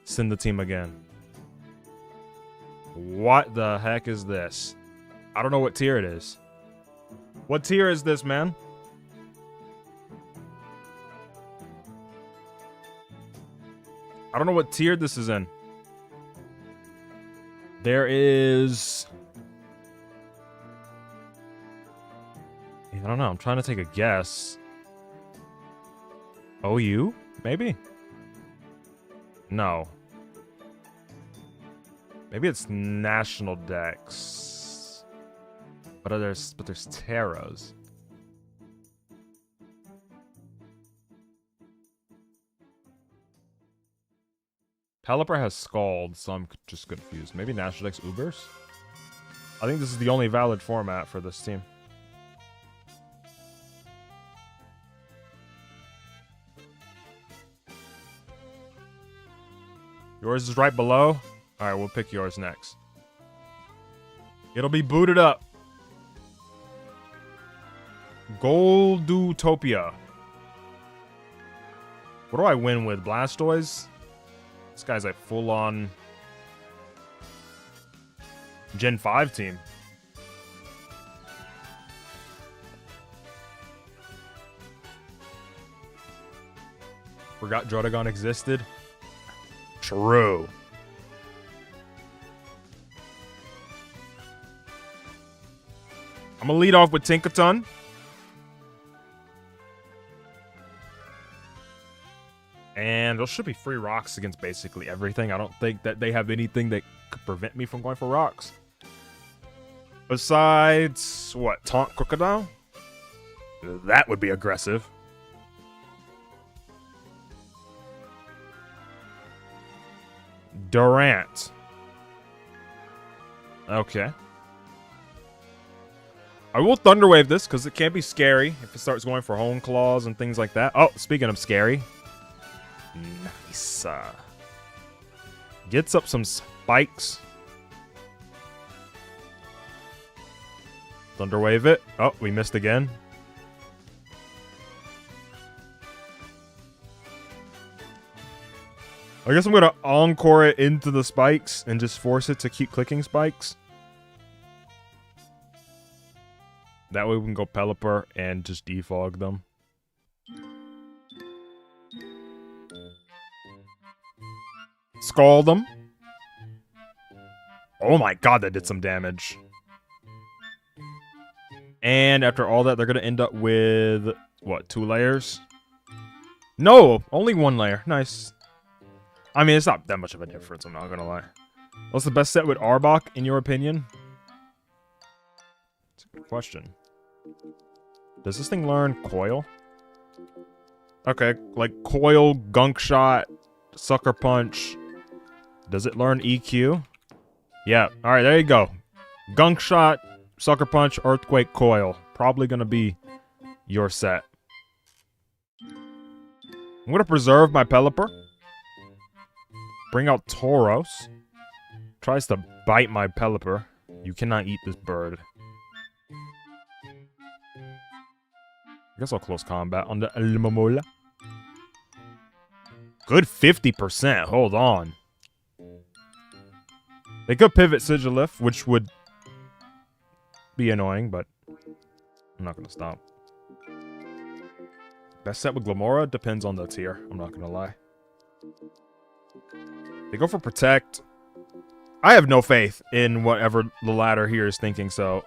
S1: send the team again. What the heck is this? I don't know what tier it is. What tier is this, man? I don't know what tier this is in. There is... I don't know. I'm trying to take a guess. OU? Maybe? No. Maybe it's National Dex. But there's Terras. Pelipper has Scald, so I'm just confused. Maybe National Dex Ubers? I think this is the only valid format for this team. Yours is right below. Alright, we'll pick yours next. It'll be booted up. Goldutopia. What do I win with? Blastoise? This guy's a full-on Gen 5 team. Forgot Drotagon existed. True. I'm gonna lead off with Tinkaton. And there should be free rocks against basically everything. I don't think that they have anything that could prevent me from going for rocks. Besides, what, Taunt Crocodile? That would be aggressive. Durant. Okay. I will Thunder Wave this, because it can't be scary if it starts going for Hone Claws and things like that. Oh, speaking of scary. Nice. Gets up some spikes. Thunder Wave it. Oh, we missed again. I guess I'm going to Encore it into the spikes and just force it to keep clicking spikes. That way we can go Pelipper and just defog them. Scald them. Oh my god, that did some damage. And after all that, they're going to end up with, what, 2 layers? No, only 1 layer. Nice. I mean, it's not that much of a difference, I'm not going to lie. What's the best set with Arbok, in your opinion? That's a good question. Does this thing learn Coil? Okay, like Coil, Gunk Shot, Sucker Punch. Does it learn EQ? Yeah, alright, there you go. Gunk Shot, Sucker Punch, Earthquake, Coil. Probably gonna be your set. I'm gonna preserve my Pelipper. Bring out Tauros. Tries to bite my Pelipper. You cannot eat this bird. I guess I'll close combat on the Alomomola. Good 50%. Hold on. They could pivot Sigilif, which would be annoying, but I'm not going to stop. Best set with Glamora depends on the tier. I'm not going to lie. They go for Protect. I have no faith in whatever the ladder here is thinking, so...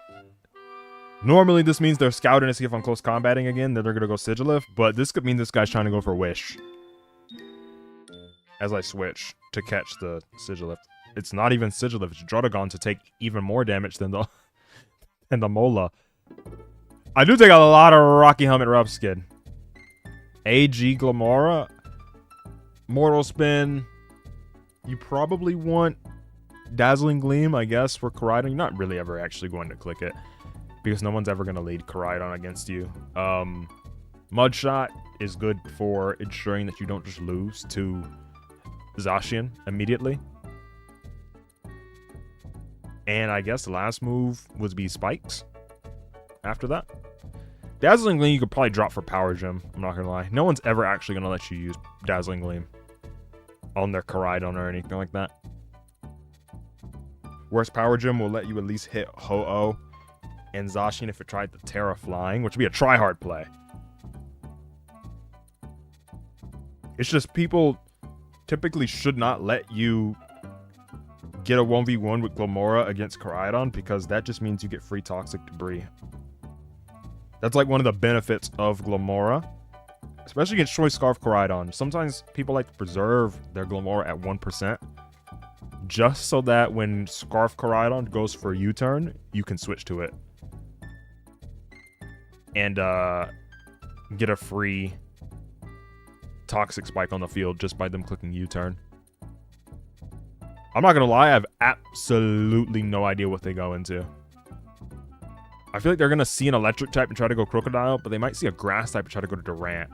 S1: Normally, this means they're scouting to see if I'm close combating again, then they're going to go Sigilif, but this could mean this guy's trying to go for Wish. As I switch to catch the Sigilif. It's not even Sigilif, it's Drotagon to take even more damage than the Mola. I do take a lot of Rocky Helmet Rough Skin. AG Glamora. Mortal Spin. You probably want Dazzling Gleam, I guess, for Koraidon. You're not really ever actually going to click it. Because no one's ever going to lead Koraidon against you. Mudshot is good for ensuring that you don't just lose to Zacian immediately. And I guess the last move would be Spikes. After that. Dazzling Gleam you could probably drop for Power Gem. I'm not going to lie. No one's ever actually going to let you use Dazzling Gleam on their Koraidon or anything like that. Whereas Power Gem will let you at least hit Ho-Oh and Zacian if it tried to Terra Flying, which would be a try-hard play. It's just people typically should not let you get a 1v1 with Glamora against Koraidon because that just means you get free Toxic Debris. That's like one of the benefits of Glamora, especially against Choice Scarf Koraidon. Sometimes people like to preserve their Glamora at 1%, just so that when Scarf Koraidon goes for a U-turn, you can switch to it. And get a free Toxic Spike on the field just by them clicking U-turn. I'm not gonna lie, I have absolutely no idea what they go into. I feel like they're gonna see an electric type and try to go Crocodile, but they might see a grass type and try to go to Durant.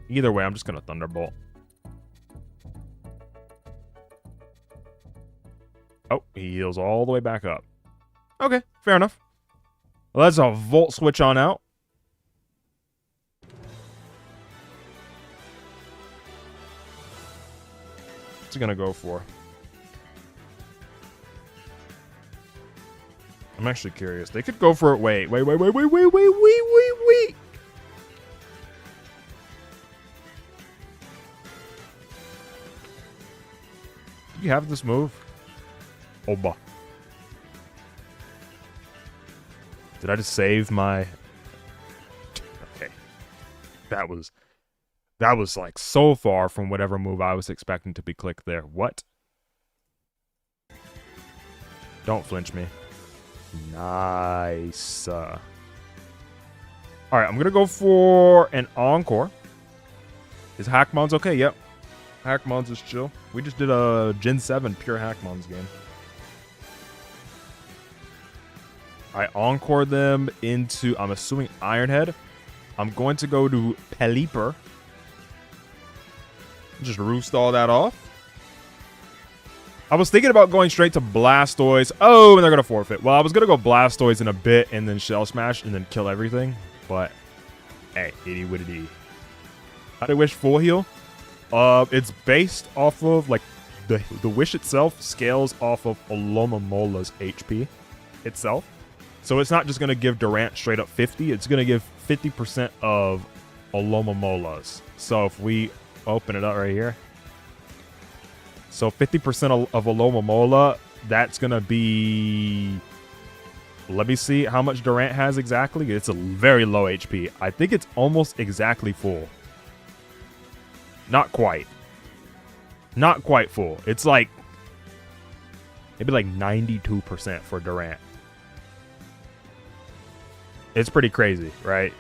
S1: Either way, I'm just gonna Thunderbolt. Oh, he heals all the way back up. Okay, fair enough. Well, that's a Volt switch on out. What's he gonna go for? I'm actually curious. They could go for it. Wait. Do you have this move? Oba. Did I just save my... Okay. That was like so far from whatever move I was expecting to be clicked there. What? Don't flinch me. Nice. Alright, I'm going to go for an Encore. Is Hackmons okay? Yep. Hackmons is chill. We just did a Gen 7 pure Hackmons game. I Encore them into, I'm assuming, Ironhead. I'm going to go to Pelipper. Just roost all that off. I was thinking about going straight to Blastoise. Oh, and they're going to forfeit. Well, I was going to go Blastoise in a bit and then Shell Smash and then kill everything. But, hey, itty witty dee. How do I wish full heal? It's based off of, like, the wish itself scales off of Alomamola's HP itself. So it's not just going to give Durant straight up 50. It's going to give 50% of Alomamola's. So if we open it up right here. So 50% of Alomomola, that's going to be... Let me see how much Durant has exactly. It's a very low HP. I think it's almost exactly full. Not quite. Not quite full. It's like... Maybe like 92% for Durant. It's pretty crazy, right?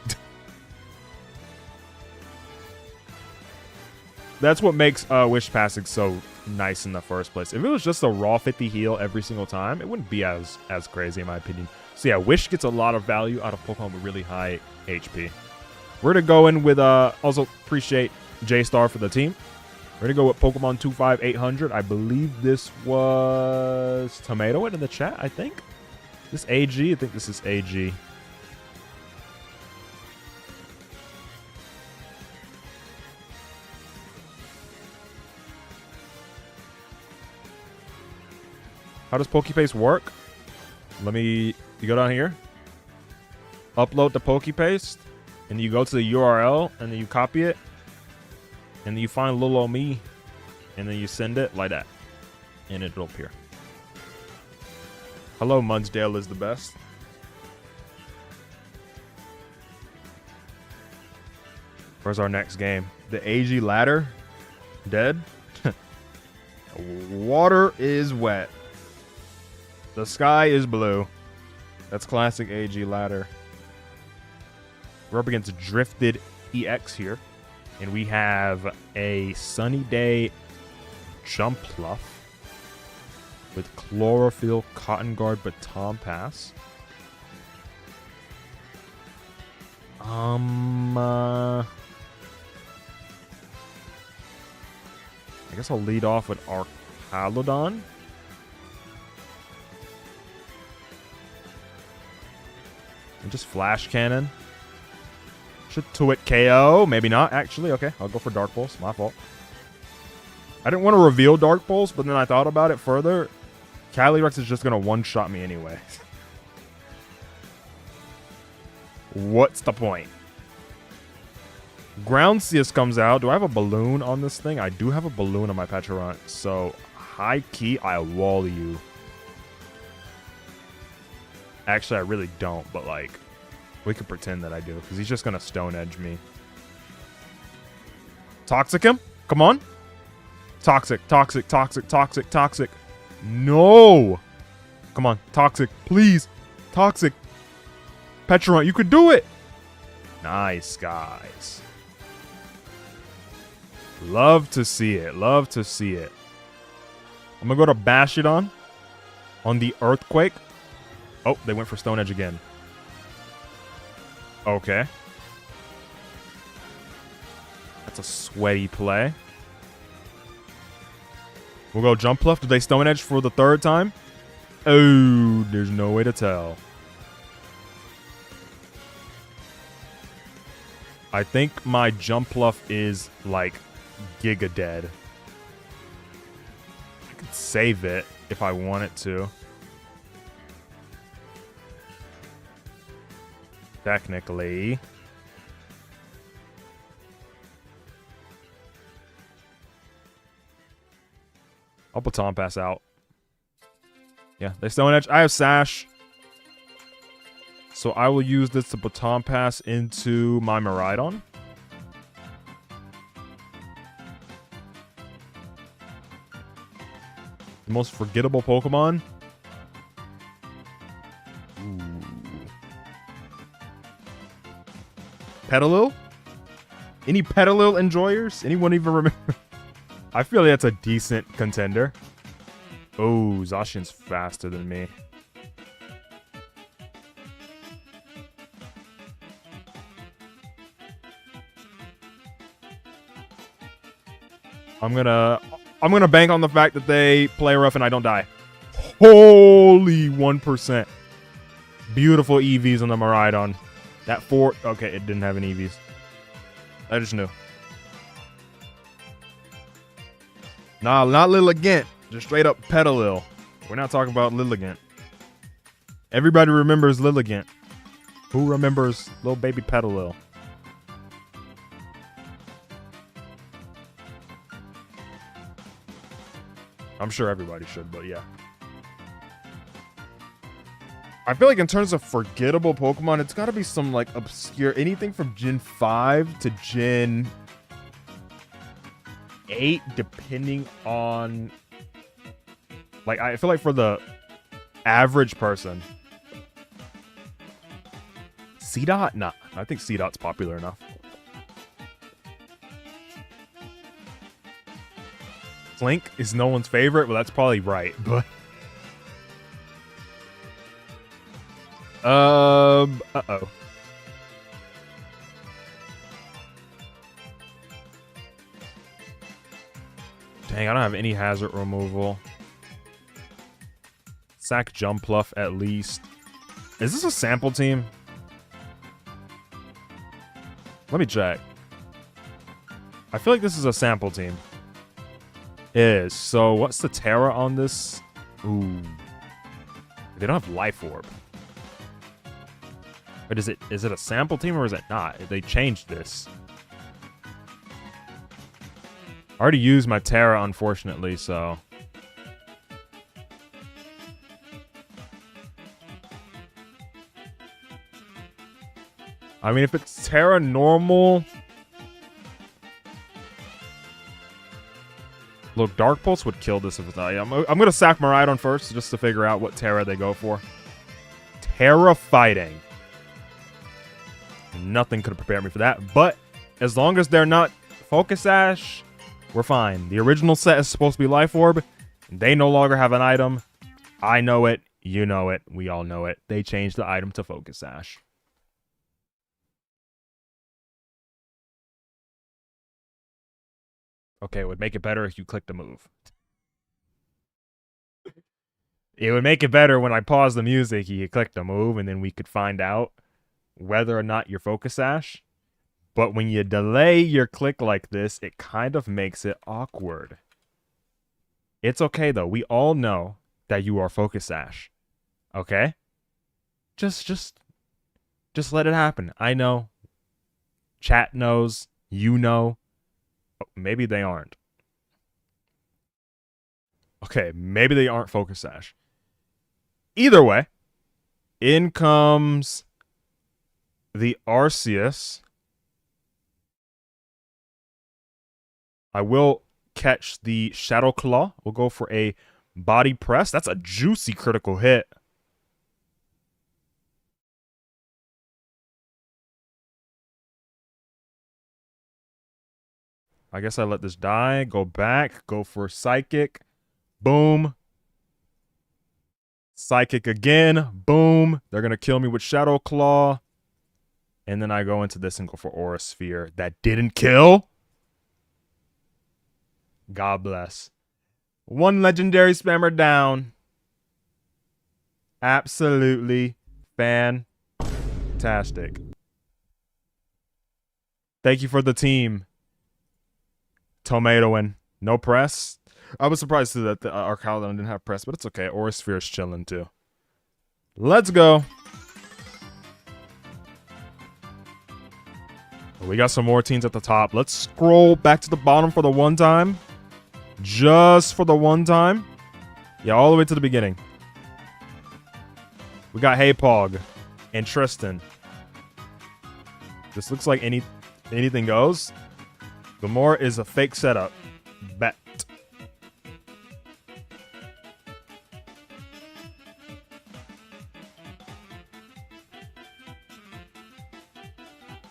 S1: That's what makes Wish passing so nice in the first place. If it was just a raw 50 heal every single time, it wouldn't be as crazy in my opinion. So yeah, Wish gets a lot of value out of Pokemon with really high HP. We're going to go in with, also appreciate J-Star for the team. We're going to go with Pokemon 25800. I believe this was Tomato in the chat, I think. This AG? I think this is AG. How does PokePaste work? You go down here, upload the PokePaste, and you go to the URL, and then you copy it, and then you find Lil Me, and then you send it like that, and it'll appear. Hello, Munsdale is the best. Where's our next game? The AG ladder? Dead? Water is wet. The sky is blue. That's classic AG ladder. We're up against Drifted EX here. And we have a Sunny Day Jumpluff with Chlorophyll, Cotton Guard, Baton Pass. I guess I'll lead off with Arcanine. And just Flash Cannon. Should Twit KO. Maybe not, actually. Okay, I'll go for Dark Pulse. My fault. I didn't want to reveal Dark Pulse, but then I thought about it further. Calyrex is just going to one-shot me anyway. What's the point? Groundseus comes out. Do I have a balloon on this thing? I do have a balloon on my Patcheron. So, high key, I wall you. Actually, I really don't, but like, we could pretend that I do, because he's just going to Stone Edge me. Toxic him? Come on. Toxic, toxic, toxic, toxic, toxic. No! Come on, Toxic, please. Toxic. Patcheron, you could do it! Nice, guys. Love to see it. Love to see it. I'm going to go to Bashidon on the Earthquake. Oh, they went for Stone Edge again. Okay. That's a sweaty play. We'll go Jumpluff. Did they Stone Edge for the third time? Oh, there's no way to tell. I think my Jumpluff is like Giga Dead. I could save it if I wanted to. Technically. I'll Baton Pass out. Yeah, they Stone Edge. I have Sash. So I will use this to Baton Pass into my Miraidon. The most forgettable Pokemon. Ooh. Petalil? Any Petalil enjoyers? Anyone even remember? I feel like that's a decent contender. Oh, Zacian's faster than me. I'm gonna bank on the fact that they play rough and I don't die. Holy 1%. Beautiful EVs on the Miraidon. That okay, it didn't have any EVs. I just knew. Nah, not Lilligant. Just straight up Petalil. We're not talking about Lilligant. Everybody remembers Lilligant. Who remembers little baby Petalil? I'm sure everybody should, but yeah. I feel like in terms of forgettable Pokemon, it's got to be some like obscure, anything from Gen 5 to Gen 8, depending on, like, I feel like for the average person, C-Dot? Nah, I think C-Dot's popular enough. Flink is no one's favorite. Well, that's probably right, but... Uh-oh. Dang, I don't have any hazard removal. Sack Jumpluff at least. Is this a sample team? Let me check. I feel like this is a sample team. It is. So what's the Terra on this? Ooh. They don't have Life Orb. But is it a sample team or is it not? They changed this. I already used my Terra, unfortunately, so... I mean, if it's Terra normal... Look, Dark Pulse would kill this if it's not. I'm going to sack Miraidon first, just to figure out what Terra they go for. Terra Fighting. Nothing could have prepared me for that, but as long as they're not Focus Sash, we're fine. The original set is supposed to be Life Orb. They no longer have an item. I know it. You know it. We all know it. They changed the item to Focus Sash. Okay, it would make it better if you clicked a move. It would make it better when I pause the music, you click the move, and then we could find out whether or not you're Focus Sash. But when you delay your click like this, it kind of makes it awkward. It's okay, though. We all know that you are Focus Sash. Okay? Just let it happen. I know. Chat knows. You know. Maybe they aren't. Okay, maybe they aren't Focus Sash. Either way, in comes the Arceus. I will catch the Shadow Claw. We'll go for a Body Press. That's a juicy critical hit. I guess I let this die. Go back. Go for Psychic. Boom. Psychic again. Boom. They're going to kill me with Shadow Claw. And then I go into this and go for Aura Sphere. That didn't kill. God bless. One legendary spammer down. Absolutely fantastic. Thank you for the team. Tomatoing. No press. I was surprised too that the Arcanine didn't have press, but it's okay. Aura Sphere is chilling too. Let's go. We got some more teams at the top. Let's scroll back to the bottom for the one time. Just for the one time. Yeah, all the way to the beginning. We got Hey Pog and Tristan. This looks like anything goes. Gamora is a fake setup. Bet.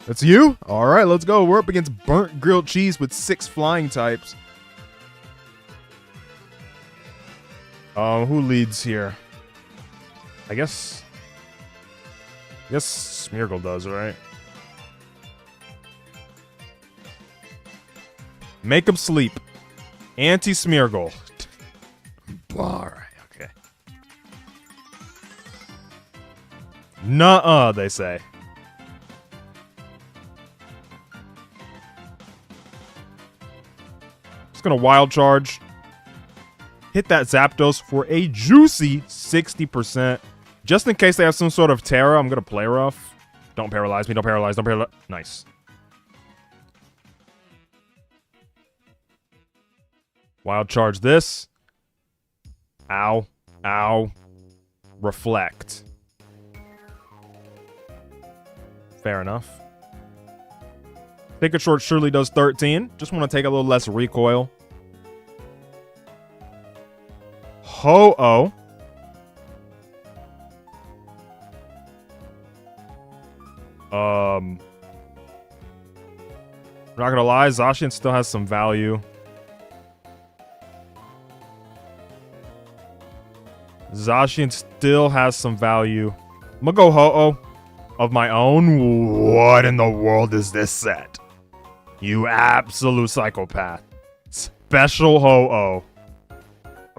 S1: That's you? Alright, let's go. We're up against Burnt Grilled Cheese with 6 flying types. Who leads here? I guess Smeargle does, right? Make him sleep. Anti-Smeargle. Alright, okay. Nuh-uh, they say. Just gonna Wild Charge. Hit that Zapdos for a juicy 60%. Just in case they have some sort of Terra, I'm gonna Play Rough. Don't paralyze me, don't paralyze, don't paralyze. Nice. Wild Charge this. Ow. Ow. Reflect. Fair enough. Take a short surely does 13. Just want to take a little less recoil. Ho-Oh. I'm not gonna lie, Zacian still has some value. Zacian still has some value. I'm gonna go Ho-Oh of my own. What in the world is this set? You absolute psychopath. Special Ho-Oh.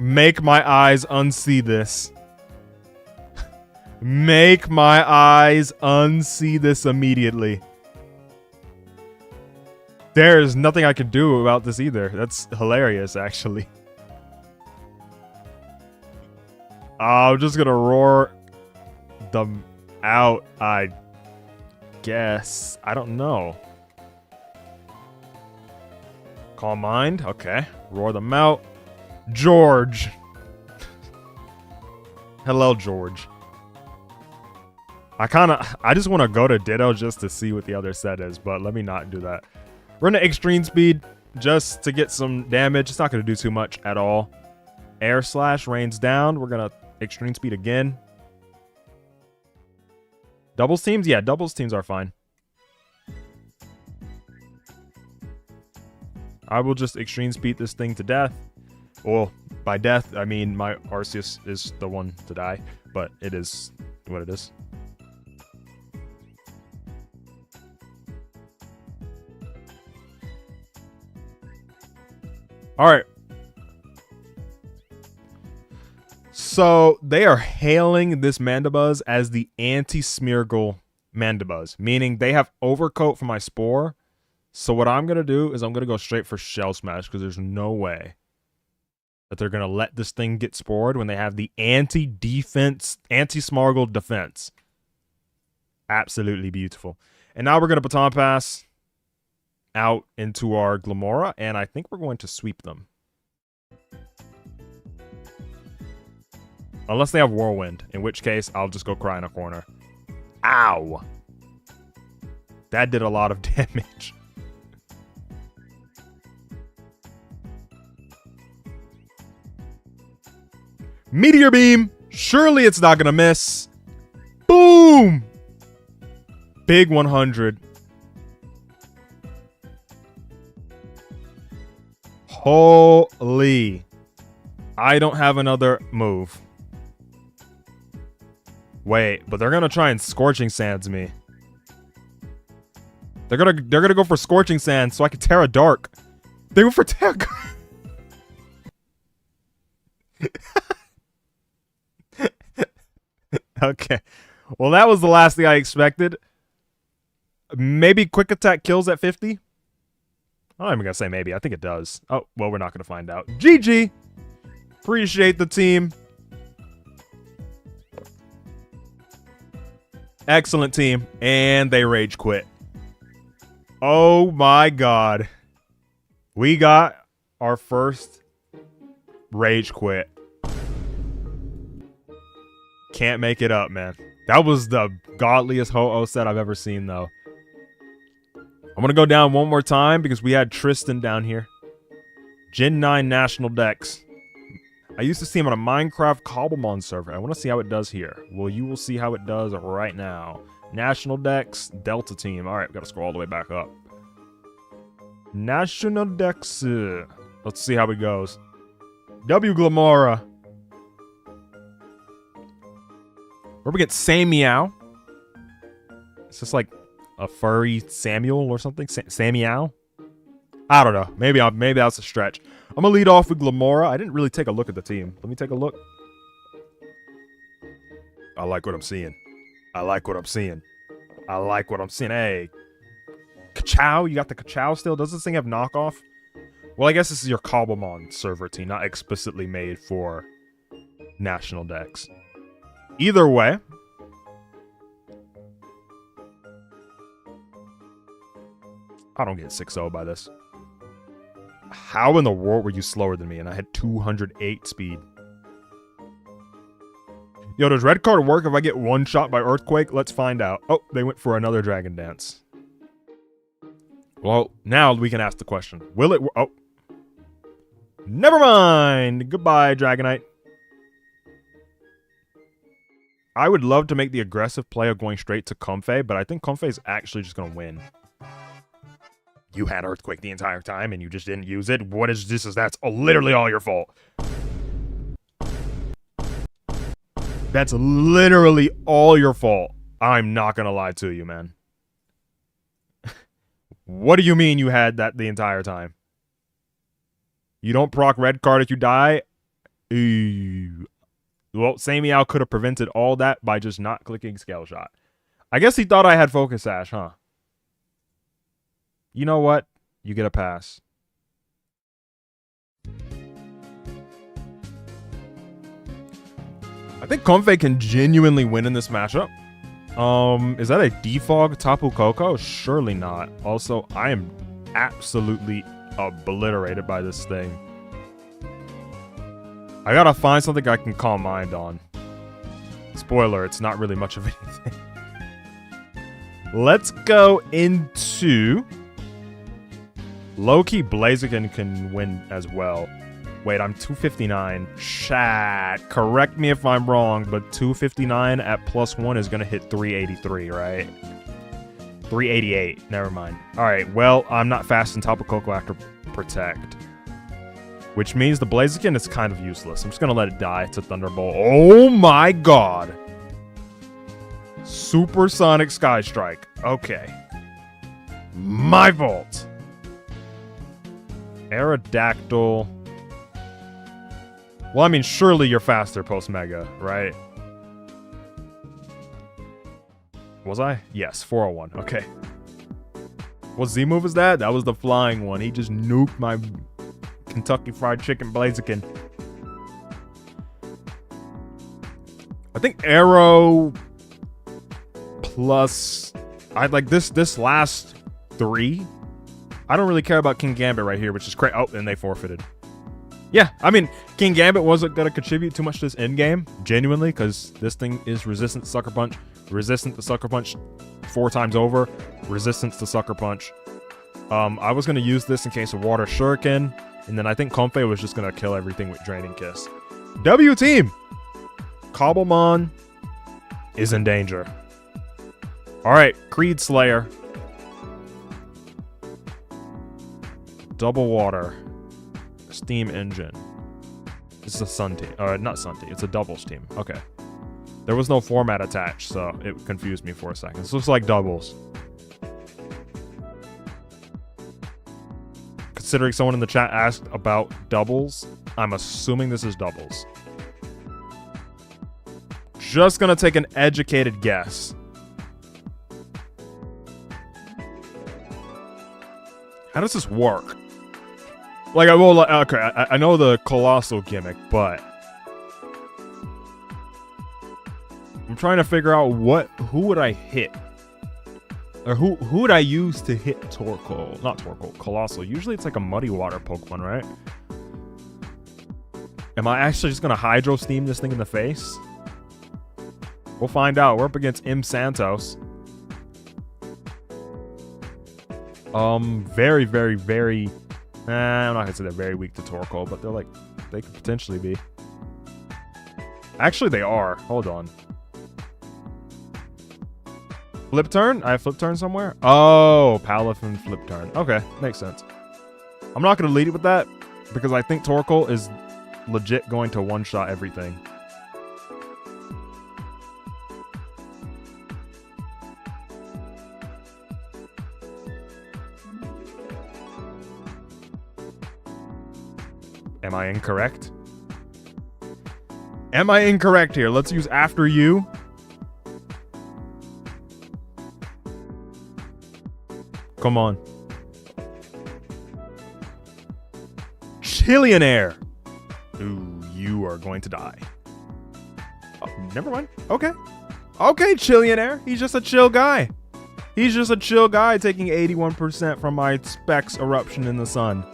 S1: Make my eyes unsee this. Make my eyes unsee this immediately. There is nothing I can do about this either. That's hilarious, actually. I'm just gonna roar them out, I guess. I don't know. Calm Mind. Okay. Roar them out. George. Hello, George. I just want to go to Ditto just to see what the other set is, but let me not do that. We're gonna Extreme Speed just to get some damage. It's not gonna do too much at all. Air Slash rains down. We're gonna Extreme Speed again. Doubles teams? Yeah, doubles teams are fine. I will just Extreme Speed this thing to death. Well, by death, I mean my Arceus is the one to die, but it is what it is. Alright. So, they are hailing this Mandibuzz as the anti-Smeargle Mandibuzz, meaning they have Overcoat for my Spore. So what I'm going to do is I'm going to go straight for Shell Smash, because there's no way that they're going to let this thing get spored when they have the anti-defense, anti-Smargle defense. Absolutely beautiful. And now we're going to Baton Pass out into our Glimmora, and I think we're going to sweep them. Unless they have Whirlwind, in which case I'll just go cry in a corner. Ow! That did a lot of damage. Meteor Beam! Surely it's not gonna miss. Boom! Big 100. Holy. I don't have another move. Wait, but they're gonna try and Scorching Sands me. They're gonna go for Scorching Sands so I can Terra Dark. They went for Terra. Okay. Well, that was the last thing I expected. Maybe Quick Attack kills at 50? I'm not even gonna say maybe. I think it does. Oh, well, we're not gonna find out. GG! Appreciate the team. Excellent team. And they rage quit. Oh my god. We got our first rage quit. Can't make it up, man. That was the godliest Ho-Oh set I've ever seen, though. I'm gonna go down one more time because we had Tristan down here. Gen 9 National Dex. I used to see him on a Minecraft Cobblemon server. I want to see how it does here. Well, you will see how it does right now. National Dex, Delta Team. Alright, we gotta scroll all the way back up. National Dex. Let's see how it goes. W Glimmora. We're gonna get Sameow. Is this like a furry Samuel or something? Sameow? I don't know. Maybe that's a stretch. I'm gonna lead off with Glimmora. I didn't really take a look at the team. Let me take a look. I like what I'm seeing. I like what I'm seeing. I like what I'm seeing. Hey. Kachow? You got the Kachow still? Does this thing have knockoff? Well, I guess this is your Cobblemon server team, not explicitly made for National Dex. Either way. I don't get 6-0 by this. How in the world were you slower than me and I had 208 speed? Yo, does red card work if I get one shot by Earthquake? Let's find out. Oh, they went for another Dragon Dance. Well, now we can ask the question. Will it... Oh. Never mind. Goodbye, Dragonite. I would love to make the aggressive play of going straight to Comfey, but I think Comfey is actually just going to win. You had Earthquake the entire time and you just didn't use it. What is this? That's literally all your fault. That's literally all your fault. I'm not going to lie to you, man. What do you mean you had that the entire time? You don't proc red card if you die? Ew. Well, Samiao could have prevented all that by just not clicking Scale Shot. I guess he thought I had Focus Sash, huh? You know what? You get a pass. I think Comfey can genuinely win in this matchup. Is that a defog Tapu Koko? Surely not. Also, I am absolutely obliterated by this thing. I gotta find something I can Calm Mind on. Spoiler, it's not really much of anything. Let's go into... Low-key, Blaziken can win as well. Wait, I'm 259. Chat. Correct me if I'm wrong, but 259 at +1 is going to hit 383, right? 388. Never mind. Alright, well, I'm not fast in Tapu Koko after Protect. Which means the Blaziken is kind of useless. I'm just going to let it die. It's a Thunderbolt. Oh my god. Supersonic Sky Strike. Okay. My fault. Aerodactyl. Well, I mean, surely you're faster post-Mega, right? Was I? Yes, 401. Okay. What Z move is that? That was the flying one. He just nuked my Kentucky Fried Chicken Blaziken. I think Arrow plus... I'd like this last 3. I don't really care about King Gambit right here, which is crazy. Oh, and they forfeited. Yeah, I mean, King Gambit wasn't going to contribute too much to this endgame, genuinely, because this thing is resistant to Sucker Punch, resistant to Sucker Punch 4 times over, resistance to Sucker Punch. I was going to use this in case of Water Shuriken, and then I think Comfey was just going to kill everything with Draining Kiss. W team! Cobblemon is in danger. Alright, Creed Slayer. Double Water. Steam Engine. This is a Sun team. Not Sun team. It's a doubles team. Okay. There was no format attached, so it confused me for a second. This looks like doubles. Considering someone in the chat asked about doubles, I'm assuming this is doubles. Just gonna take an educated guess. How does this work? Like, okay, I know the Colossal gimmick, but I'm trying to figure out who would I hit? Or who would I use to hit Torqual? Not Torqual, Colossal. Usually it's like a Muddy Water Pokemon, right? Am I actually just gonna Hydro Steam this thing in the face? We'll find out. We're up against M. Santos. Very, very, very... I'm not gonna say they're very weak to Torqual, but they're like... They could potentially be. Actually, they are. Hold on. Flip turn? I have flip turn somewhere? Oh, Palafin flip turn. Okay, makes sense. I'm not gonna lead it with that, because I think Torqual is legit going to one-shot everything. Am I incorrect? Am I incorrect here? Let's use After You. Come on. Chillionaire. Ooh, you are going to die. Oh, never mind. Okay. Okay, Chillionaire. He's just a chill guy. He's just a chill guy taking 81% from my Specs Eruption in the Sun.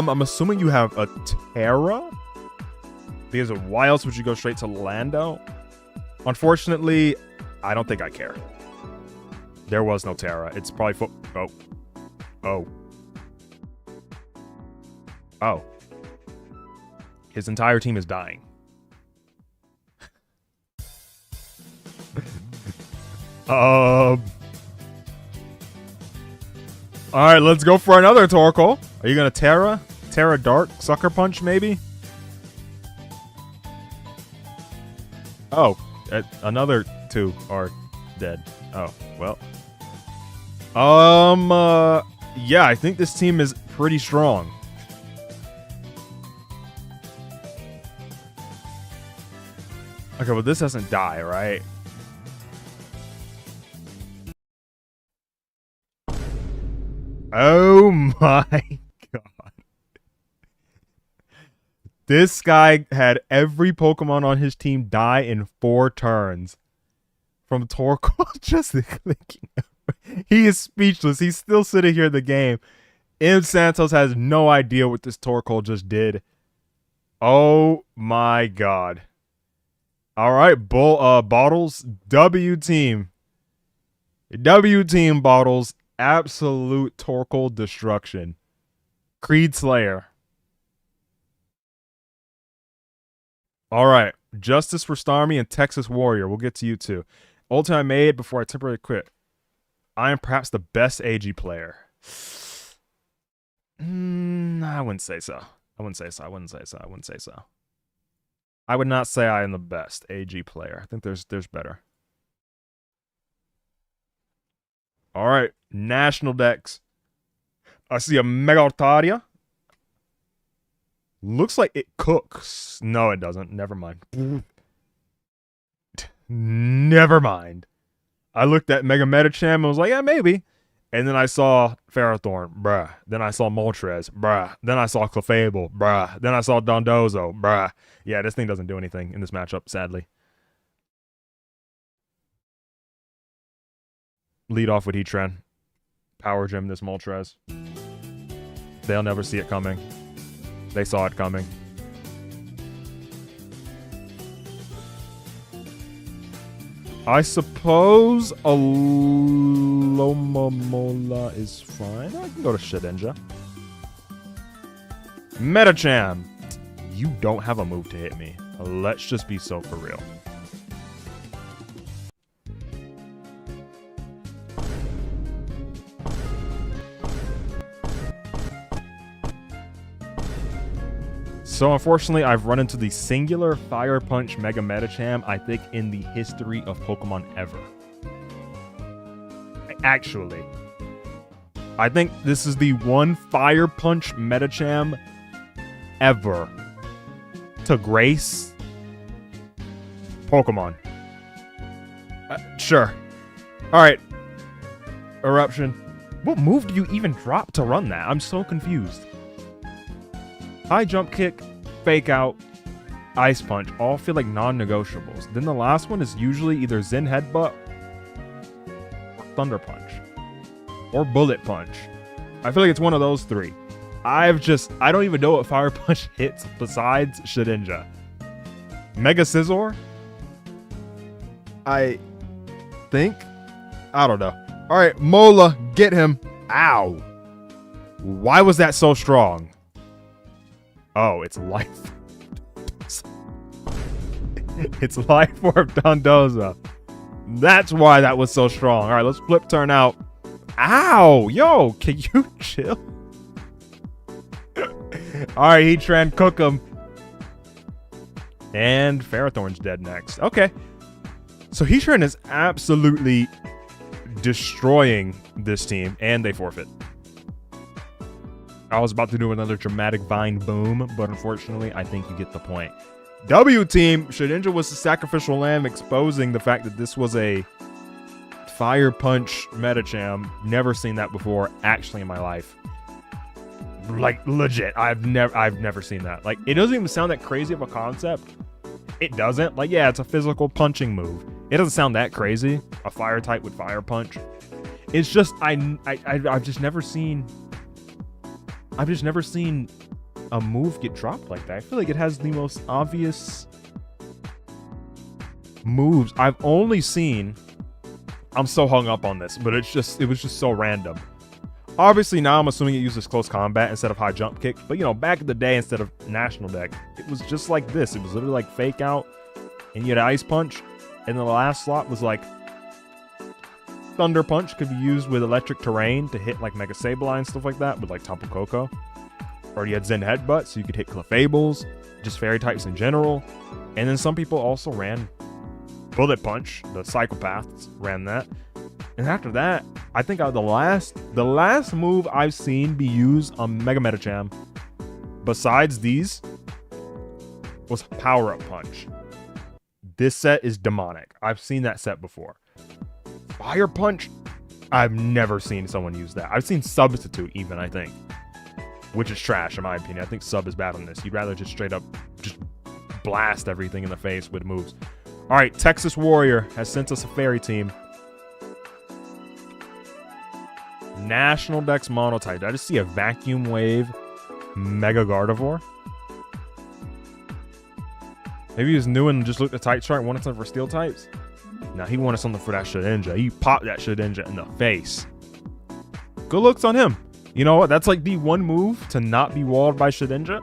S1: I'm assuming you have a Terra? Because of why else would you go straight to Lando? Unfortunately, I don't think I care. There was no Terra. It's probably Oh. His entire team is dying. All right, let's go for another torqual. Are you gonna Terra Dark, Sucker Punch, maybe? Oh, another 2 are dead. Oh, well. Yeah, I think this team is pretty strong. Okay, well, this doesn't die, right? Oh my god. This guy had every Pokemon on his team die in 4 turns. From Torqual just clicking. He is speechless. He's still sitting here in the game. M. Santos has no idea what this Torqual just did. Oh my god. Alright, Bottles, W team. W team Bottles. Absolute Torqual destruction. Creed Slayer. Alright. Justice for Starmie and Texas Warrior. We'll get to you too. Ultimate I made before I temporarily quit. I am perhaps the best AG player. I wouldn't say so. I wouldn't say so. I would not say I am the best AG player. I think there's better. All right, National Dex. I see a Megaltaria. Looks like it cooks. No, it doesn't. Never mind. Never mind. I looked at Mega Metacham and was like, yeah, maybe. And then I saw Ferrothorn, bruh. Then I saw Moltres, bruh. Then I saw Clefable, bruh. Then I saw Dondozo, bruh. Yeah, this thing doesn't do anything in this matchup, sadly. Lead off with Heatran. Power Gem this Moltres. They'll never see it coming. They saw it coming. I suppose a Lomomola is fine. I can go to Shedinja. Metacham. You don't have a move to hit me. Let's just be so for real. So unfortunately, I've run into the singular Fire Punch Mega Metacham, I think, in the history of Pokemon ever. Actually. I think this is the one Fire Punch Metacham ever to grace Pokemon. Sure. Alright. Eruption. What move do you even drop to run that? I'm so confused. High Jump Kick, Fake Out, Ice Punch, all feel like non-negotiables. Then the last one is usually either Zen Headbutt or Thunder Punch. Or Bullet Punch. I feel like it's one of those 3. I don't even know what Fire Punch hits besides Shedinja. Mega Scizor? I think? I don't know. Alright, Mola, get him. Ow. Why was that so strong? Oh, it's life. It's life orb Dondozo. That's why that was so strong. All right, let's flip turn out. Ow, yo, can you chill? All right, Heatran, cook him. And Ferrothorn's dead next. Okay. So Heatran is absolutely destroying this team, and they forfeit. I was about to do another dramatic Vine boom, but unfortunately, I think you get the point. W team, Shedinja was the sacrificial lamb, exposing the fact that this was a Fire Punch Metacham. Never seen that before, actually, in my life. Like, legit. I've never seen that. Like, it doesn't even sound that crazy of a concept. It doesn't. Like, yeah, it's a physical punching move. It doesn't sound that crazy. A fire type with Fire Punch. It's just, I've just never seen a move get dropped like that. I feel like it has the most obvious moves. I've only seen, I'm so hung up on this, but it was just so random. Obviously, now I'm assuming it uses close combat instead of high jump kick. But, you know, back in the day, instead of national deck, it was just like this. It was literally like fake out, and you had ice punch. And the last slot was like thunder punch, could be used with electric terrain to hit like Mega Sableye and stuff like that with like Tapu Koko. Or you had Zen Headbutt, so you could hit Clefables, just fairy types in general. And then some people also ran Bullet Punch. The Psychopaths ran that. And after that, I think the last move I've seen be used on Mega Metacham, besides these, was Power Up Punch. This set is demonic. I've seen that set before. Fire Punch, I've never seen someone use that. I've seen Substitute even, I think, which is trash in my opinion. I think Sub is bad on this. You'd rather just straight up just blast everything in the face with moves. All right, Texas Warrior has sent us a fairy team. National Dex Monotype. Did I just see a Vacuum Wave Mega Gardevoir? Maybe he was new and just looked at type chart and wanted something for steel types. Now he wanted something for that Shedinja. He popped that Shedinja in the face. Good looks on him. You know what? That's like the one move to not be walled by Shedinja.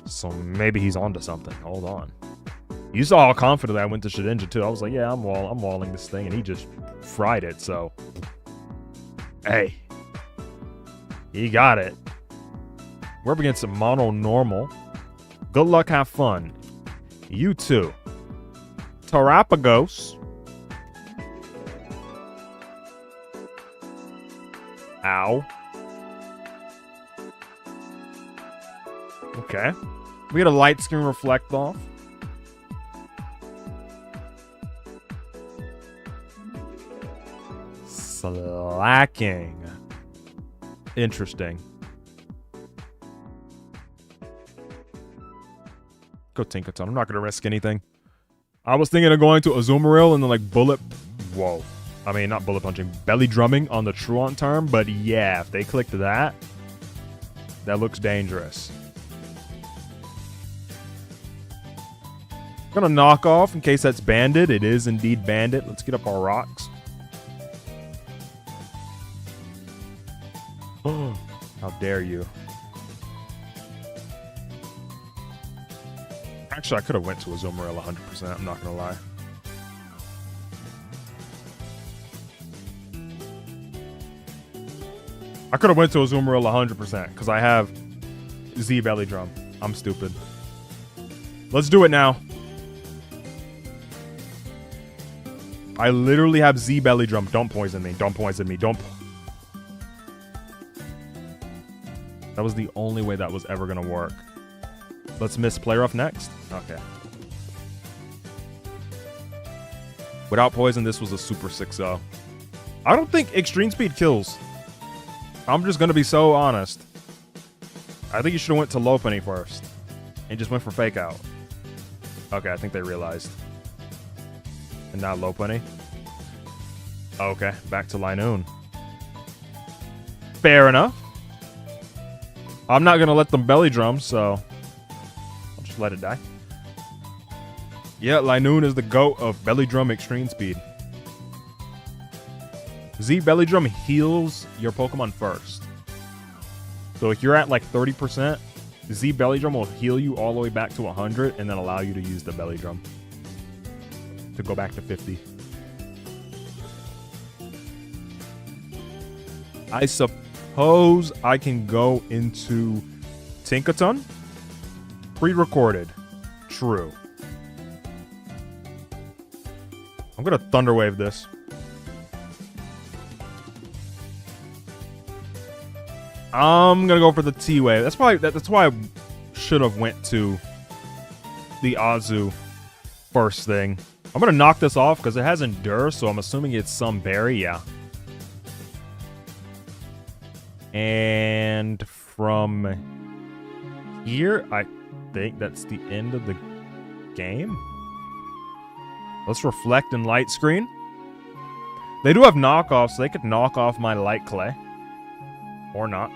S1: So maybe he's onto something. Hold on. You saw how confident I went to Shedinja too. I was like, yeah, I'm walling this thing, and he just fried it. So, hey, he got it. We're up against a mono normal. Good luck, have fun. You too. Terapagos. Ow. Okay. We get a light screen reflect off. Slacking. Interesting. Go Tinkaton. I'm not going to risk anything. I was thinking of going to Azumarill and then like bullet... Whoa. I mean, not bullet punching. Belly drumming on the Truant term. But yeah, if they clicked that, that looks dangerous. Gonna knock off in case that's banded. It is indeed banded. Let's get up our rocks. Oh, how dare you. Actually, I could have went to Azumarill 100%. I'm not gonna lie. I could have went to Azumarill 100% because I have Z Belly Drum. I'm stupid. Let's do it now. I literally have Z Belly Drum. Don't poison me. Don't poison me. Don't. That was the only way that was ever going to work. Let's miss Play Rough next. Okay. Without poison, this was a super 6-0. I don't think Extreme Speed kills. I'm just going to be so honest. I think you should have went to Lopunny first. And just went for Fake Out. Okay, I think they realized. And now Lopunny. Okay, back to Linoon. Fair enough. I'm not going to let them belly drum, so I'll just let it die. Yeah, Linoon is the GOAT of belly drum extreme speed. Z belly drum heals your Pokemon first. So if you're at like 30%, Z belly drum will heal you all the way back to 100 and then allow you to use the belly drum to go back to 50. I suppose I can go into Tinkaton. Pre-recorded. True. I'm gonna Thunder Wave this. I'm gonna go for the T-Wave. That's why I should have went to the Azu first thing. I'm gonna knock this off because it has Endure, so I'm assuming it's some berry, yeah. And from here, I think that's the end of the game. Let's reflect in Light Screen. They do have knockoffs, so they could knock off my Light Clay. Or not.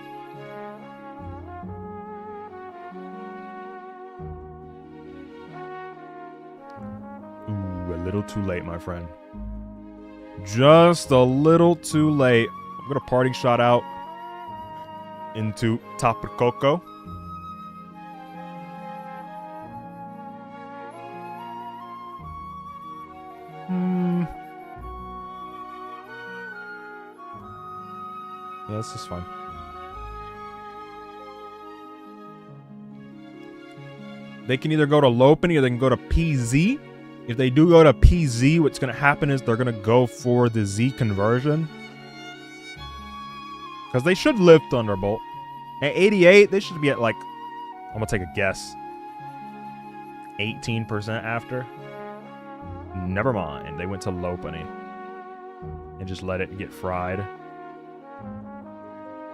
S1: Ooh, a little too late, my friend. Just a little too late. I'm gonna Parting Shot out. into Tapu Koko. Yeah, this is fine. They can either go to Lopunny or they can go to PZ. If they do go to PZ, what's going to happen is they're going to go for the Z conversion. Because they should live Thunderbolt. At 88, they should be at like, I'm going to take a guess, 18% after. Never mind. They went to Lopunny. And just let it get fried.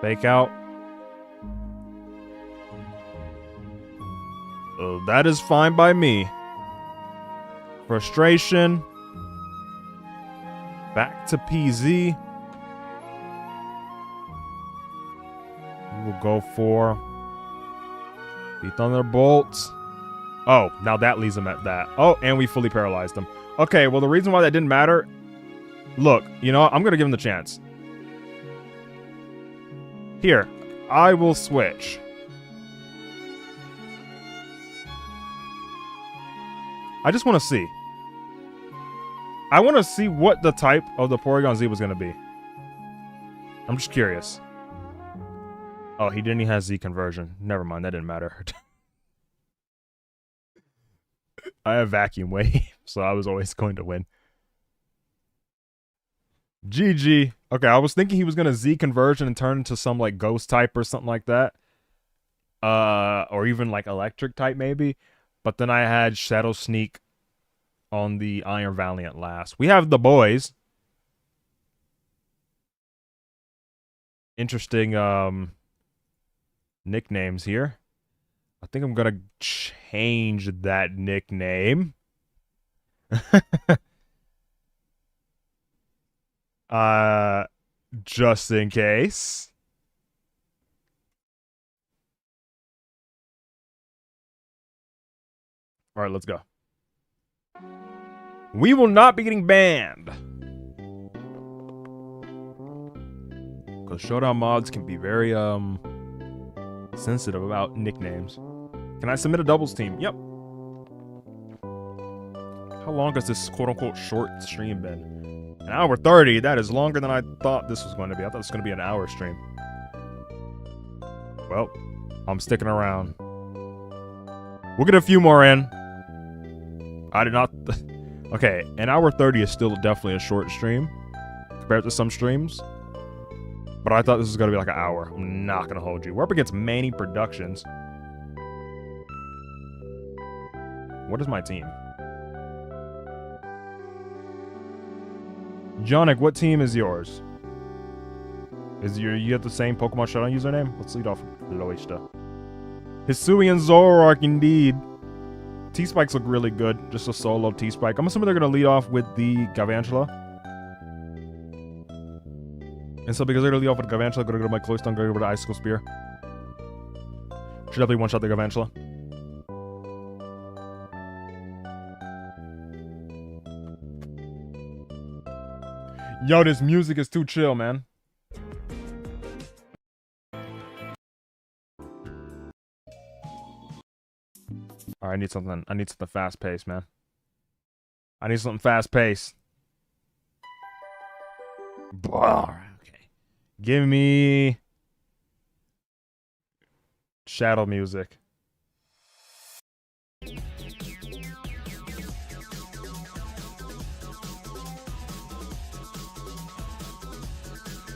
S1: Fake out. That is fine by me. Frustration. Back to PZ. We'll go for the Thunderbolts. Oh, now that leaves him at that. Oh, and we fully paralyzed him. Okay, well, the reason why that didn't matter... Look, you know what? I'm going to give him the chance. Here, I will switch. I just want to see. I want to see what the type of the Porygon Z was going to be. I'm just curious. Oh, he didn't have Z conversion. Never mind, that didn't matter. I have Vacuum Wave, so I was always going to win. GG. Okay, I was thinking he was going to Z conversion and turn into some like ghost type or something like that. Or even like electric type maybe. But then I had Shadow Sneak on the Iron Valiant last. We have the boys. Interesting nicknames here. I think I'm going to change that nickname. Just in case. All right, let's go. We will not be getting banned. Because Showdown mods can be very sensitive about nicknames. Can I submit a doubles team? Yep. How long has this quote-unquote short stream been? An hour 30. That is longer than I thought this was going to be. I thought this was going to be an hour stream. Well, I'm sticking around. We'll get a few more in. I did not... Okay, an hour 30 is still definitely a short stream compared to some streams. But I thought this was going to be like an hour. I'm not going to hold you. We're up against Manny Productions. What is my team? Jonic, what team is yours? You have the same Pokemon Showdown username? Let's lead off with Loista. Hisuian Zoroark, indeed. T-Spikes look really good. Just a solo T-Spike. I'm assuming they're going to lead off with the Galvantula. And so because they're going to lead off with Galvantula, I'm going to go to my Cloystone, going to go to Icicle Spear. Should definitely one-shot the Galvantula. Yo, this music is too chill, man. Alright, I need something fast-paced, man. I need something fast-paced. Okay. Give me... shadow music.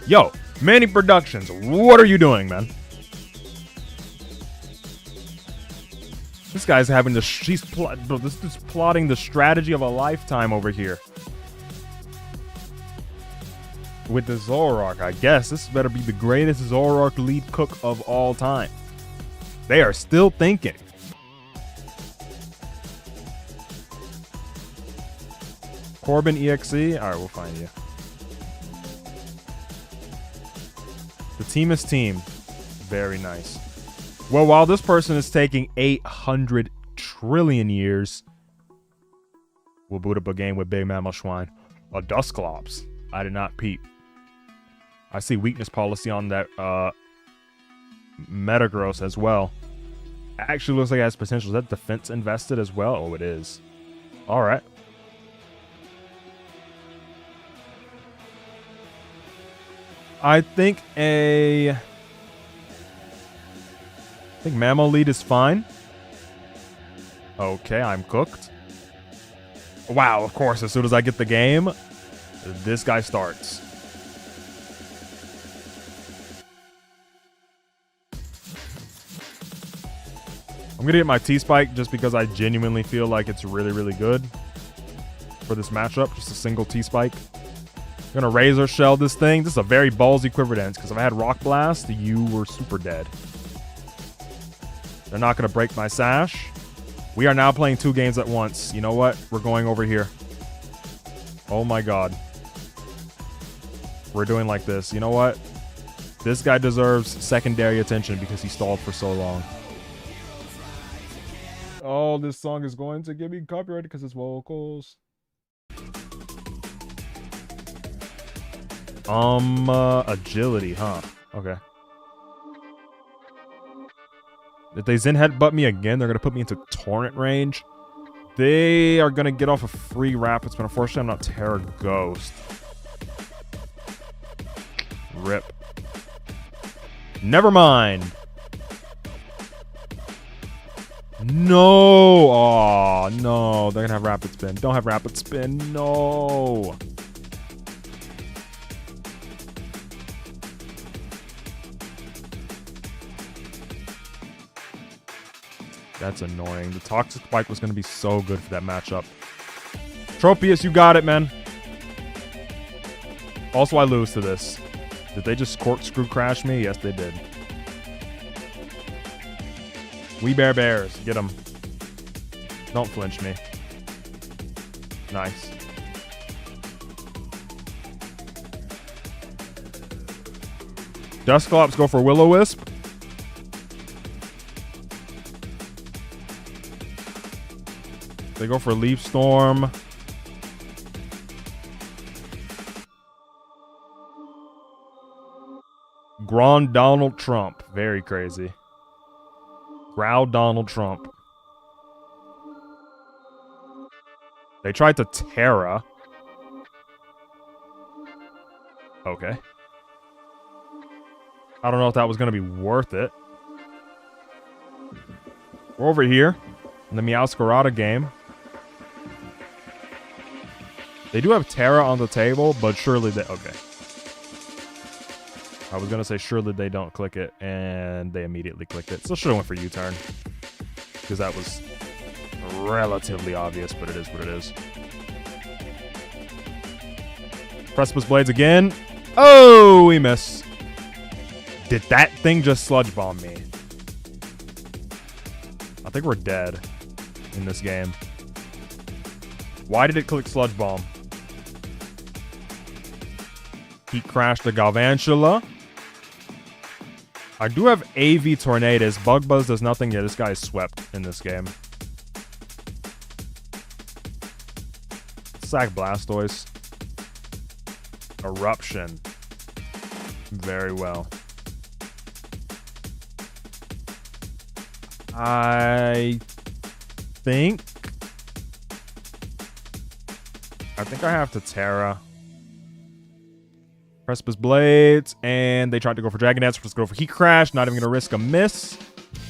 S1: Yo, Manny Productions, what are you doing, man? This guy's having the... Bro, this is plotting the strategy of a lifetime over here. With the Zoroark, I guess. This better be the greatest Zoroark lead cook of all time. They are still thinking. Corbin EXE? Alright, we'll find you. The team is team. Very nice. Well, while this person is taking 800 trillion years, we'll boot up a game with Big Mammal Schwein. A Dusclops. I did not peep. I see weakness policy on that Metagross as well. Actually looks like it has potential. Is that defense invested as well? Oh, it is. All right. I think Mammal Lead is fine. Okay, I'm cooked. Wow, of course, as soon as I get the game, this guy starts. I'm going to get my T-Spike just because I genuinely feel like it's really, really good for this matchup. Just a single T-Spike. I'm going to Razor Shell this thing. This is a very ballsy Quiver Dance because if I had Rock Blast, you were super dead. They're not going to break my Sash. We are now playing 2 games at once. You know what? We're going over here. Oh my god. We're doing like this. You know what? This guy deserves secondary attention because he stalled for so long. Oh, this song is going to get me copyrighted because it's vocals. Agility, huh? Okay. If they Zen Headbutt me again, they're going to put me into Torrent range. They are going to get off a free Rapids, but unfortunately I'm not Terra Ghost. Rip. Never mind. No. Oh, no. They're going to have Rapid Spin. Don't have Rapid Spin. No. That's annoying. The Toxic Spike was going to be so good for that matchup. Tropius, you got it, man. Also, I lose to this. Did they just corkscrew crash me? Yes, they did. We Bears. Get them. Don't flinch me. Nice. Dusclops go for Will-O-Wisp. They go for Leaf Storm. Grand Donald Trump. Very crazy. Growl Donald Trump. They tried to Terra. Okay. I don't know if that was going to be worth it. We're over here in the Meowscarada game. They do have Terra on the table, but surely they... Okay. I was going to say surely they don't click it, and they immediately clicked it. So should have went for U-turn. Because that was relatively obvious, but it is what it is. Precipice Blades again. Oh, we miss. Did that thing just Sludge Bomb me? I think we're dead in this game. Why did it click Sludge Bomb? He crashed the Galvantula. I do have AV Tornadus. Bug Buzz does nothing. Yeah, this guy is swept in this game. Sack Blastoise. Eruption. Very well. I think I have to Terra. Precipice Blades, and they tried to go for Dragon Dance. Let's go for Heat Crash. Not even going to risk a miss.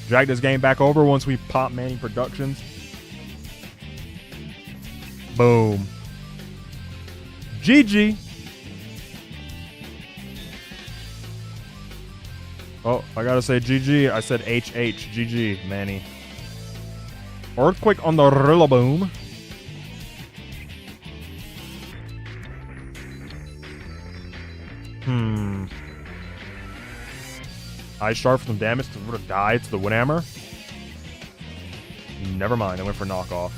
S1: Drag this game back over once we pop Manny Productions. Boom. GG. Oh, I gotta say GG. I said HH. GG, Manny. Earthquake on the Rillaboom. Ice Shard for some damage to sort of die to the Windhammer. Never mind, I went for knockoff.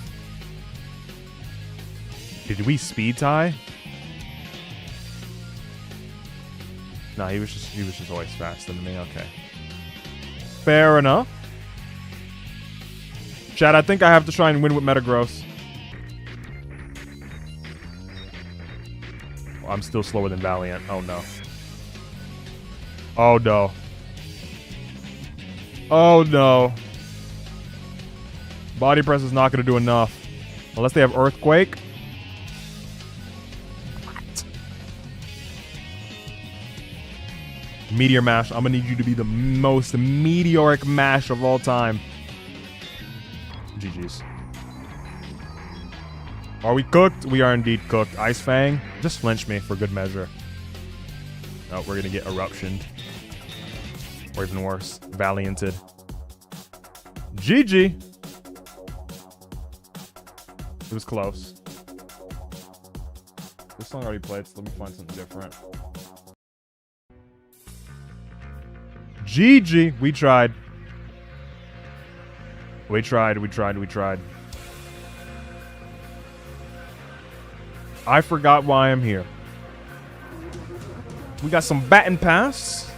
S1: Did we speed tie? No, he was just always faster than me. Okay. Fair enough. Chad, I think I have to try and win with Metagross. Oh, I'm still slower than Valiant. Oh no. Oh no. Oh no. Body press is not going to do enough. Unless they have Earthquake. What? Meteor Mash. I'm going to need you to be the most meteoric mash of all time. GG's. Are we cooked? We are indeed cooked. Ice Fang. Just flinch me for good measure. Oh, we're going to get Eruptioned. Or even worse. Valianted. GG. It was close. This song already played, so let me find something different. GG. We tried. We tried. I forgot why I'm here. We got some Baton Pass.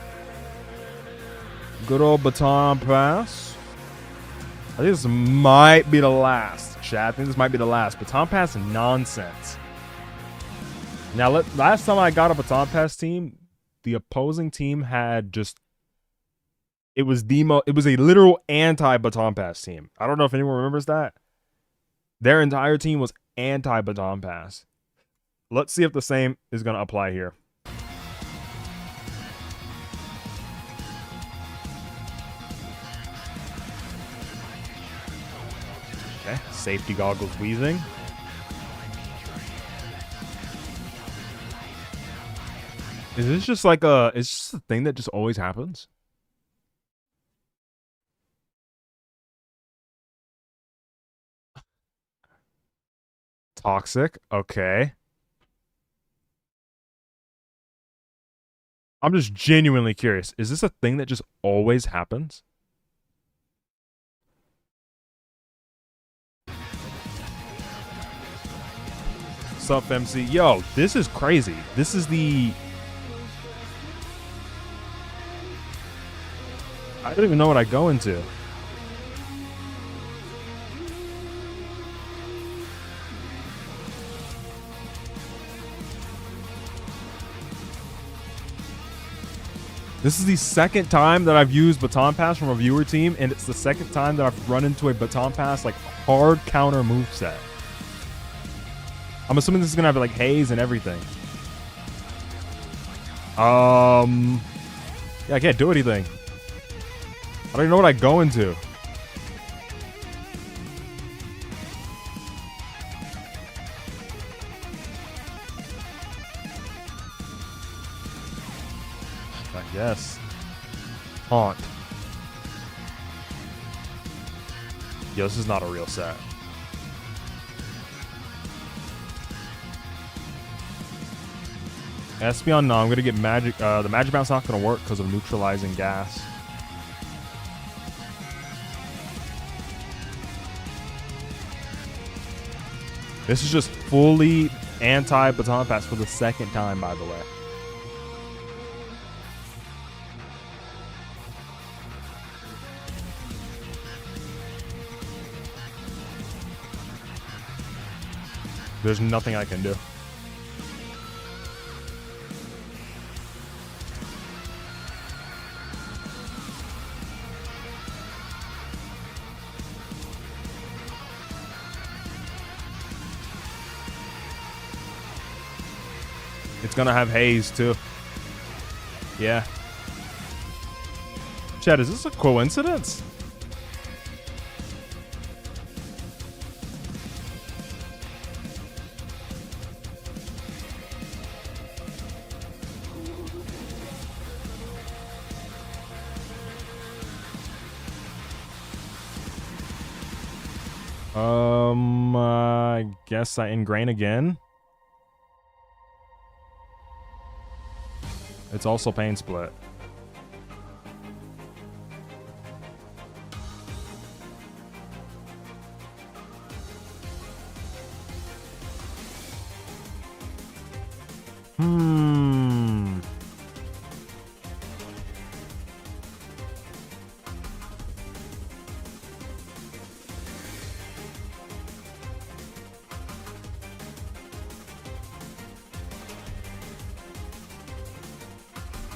S1: Good old Baton Pass. I think this might be the last, chat. I think this might be the last. Baton Pass nonsense. Now, last time I got a Baton Pass team, the opposing team had just... It was a literal anti-Baton Pass team. I don't know if anyone remembers that. Their entire team was anti-Baton Pass. Let's see if the same is going to apply here. Okay, safety goggles wheezing. Is this just like is this a thing that just always happens? Toxic, okay. I'm just genuinely curious. Is this a thing that just always happens? Sup, MC? Yo, this is crazy. This is the... I don't even know what I go into. This is the second time that I've used Baton Pass from a viewer team, and it's the second time that I've run into a Baton Pass like hard counter moveset. I'm assuming this is gonna have like haze and everything. Yeah, I can't do anything. I don't even know what I go into. Yes. Taunt. Yo, this is not a real set. Espeon, no, I'm gonna get magic. The magic bounce not gonna work because of neutralizing gas. This is just fully anti-Baton Pass for the second time, by the way. There's nothing I can do. It's gonna have haze too. Yeah. Chad, is this a coincidence? I guess I ingrain again. It's also pain split.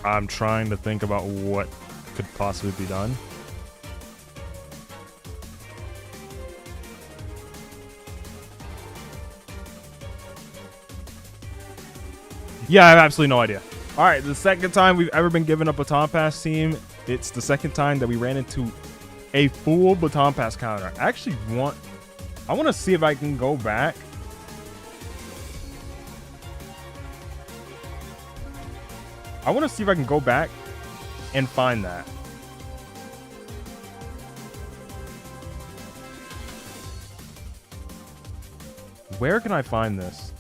S1: I'm trying to think about what could possibly be done. Yeah, I have absolutely no idea. All right, the second time we've ever been given a Baton Pass team. It's the second time that we ran into a full Baton Pass counter. I actually want to see if I can go back. I want to see if I can go back and find that. Where can I find this?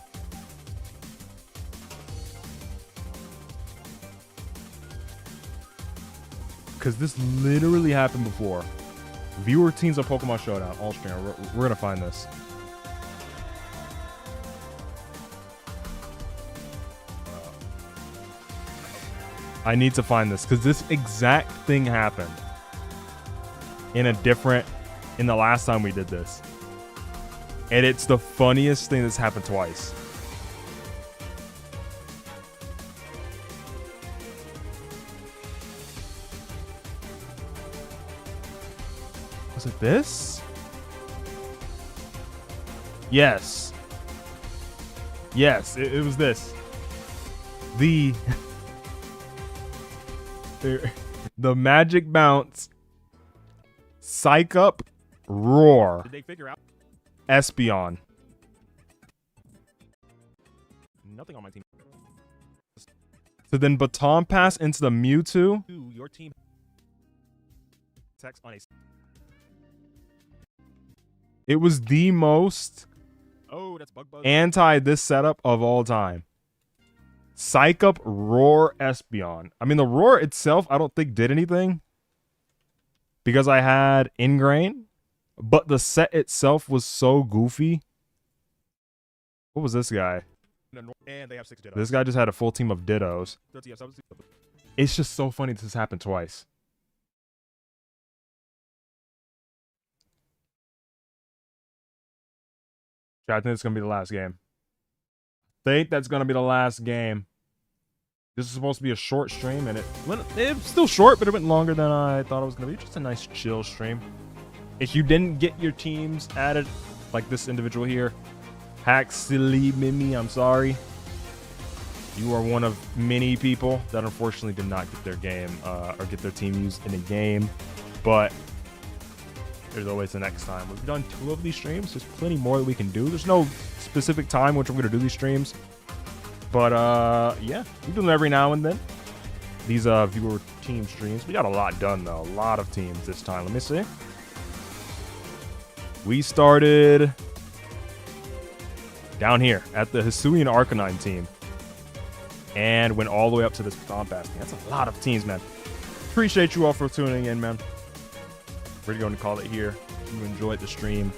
S1: Because this literally happened before. Viewer teams of Pokemon Showdown, all stream. We're going to find this. I need to find this because this exact thing happened in the last time we did this. And it's the funniest thing that's happened twice. Was it this? Yes. Yes, it was this. The Magic Bounce, Psych Up, Roar. Did they figure out Espeon? Nothing on my team. So then Baton Pass into the Mewtwo. Your team text on a. It was the most anti this setup of all time. Psych Up, Roar, Espeon. I mean, the Roar itself, I don't think did anything because I had Ingrain, but the set itself was so goofy. What was this guy? And they have 6 Dittos. This guy just had a full team of Dittos. It's just so funny this happened twice. I think it's going to be the last game. Think that's going to be the last game. This is supposed to be a short stream, and it's still short, but it went longer than I thought it was going to be. Just a nice chill stream. If you didn't get your teams added, like this individual here, Mimi, I'm sorry. You are one of many people that unfortunately did not get their game or get their team used in a game, but there's always the next time. We've done 2 of these streams. There's plenty more that we can do. There's no specific time which I'm going to do these streams. But, yeah. We do them every now and then. These viewer team streams. We got a lot done, though. A lot of teams this time. Let me see. We started down here at the Hisuian Arcanine team. And went all the way up to this Baton Pass team. That's a lot of teams, man. Appreciate you all for tuning in, man. We're going to call it here. If you enjoyed the stream,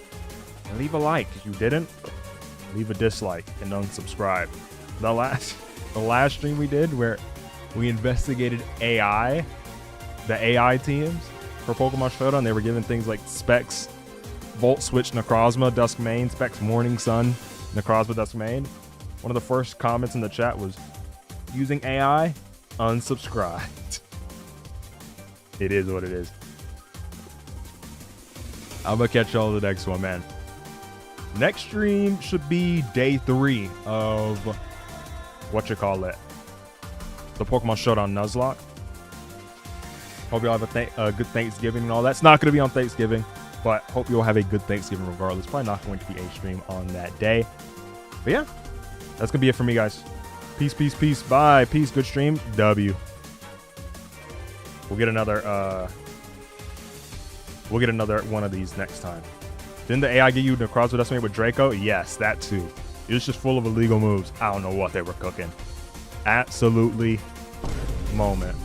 S1: leave a like. If you didn't, leave a dislike and unsubscribe. The last stream we did where we investigated AI, the AI teams for Pokemon Showdown, they were given things like Specs, Volt Switch, Necrozma, Duskmane, Specs, Morning Sun, Necrozma, Duskmane. One of the first comments in the chat was, using AI, unsubscribed. It is what it is. I'm going to catch y'all in the next one, man. Next stream should be day 3 of, the Pokemon Showdown Nuzlocke. Hope y'all have a good Thanksgiving and all that. It's not going to be on Thanksgiving, but hope you'll have a good Thanksgiving regardless. Probably not going to be a stream on that day. But yeah, that's going to be it for me, guys. Peace, peace, peace. Bye. Peace. Good stream. W. We'll get another one of these next time. Didn't the AI get you the Necrozma Decimate with Draco? Yes, that too. It was just full of illegal moves. I don't know what they were cooking. Absolutely moment.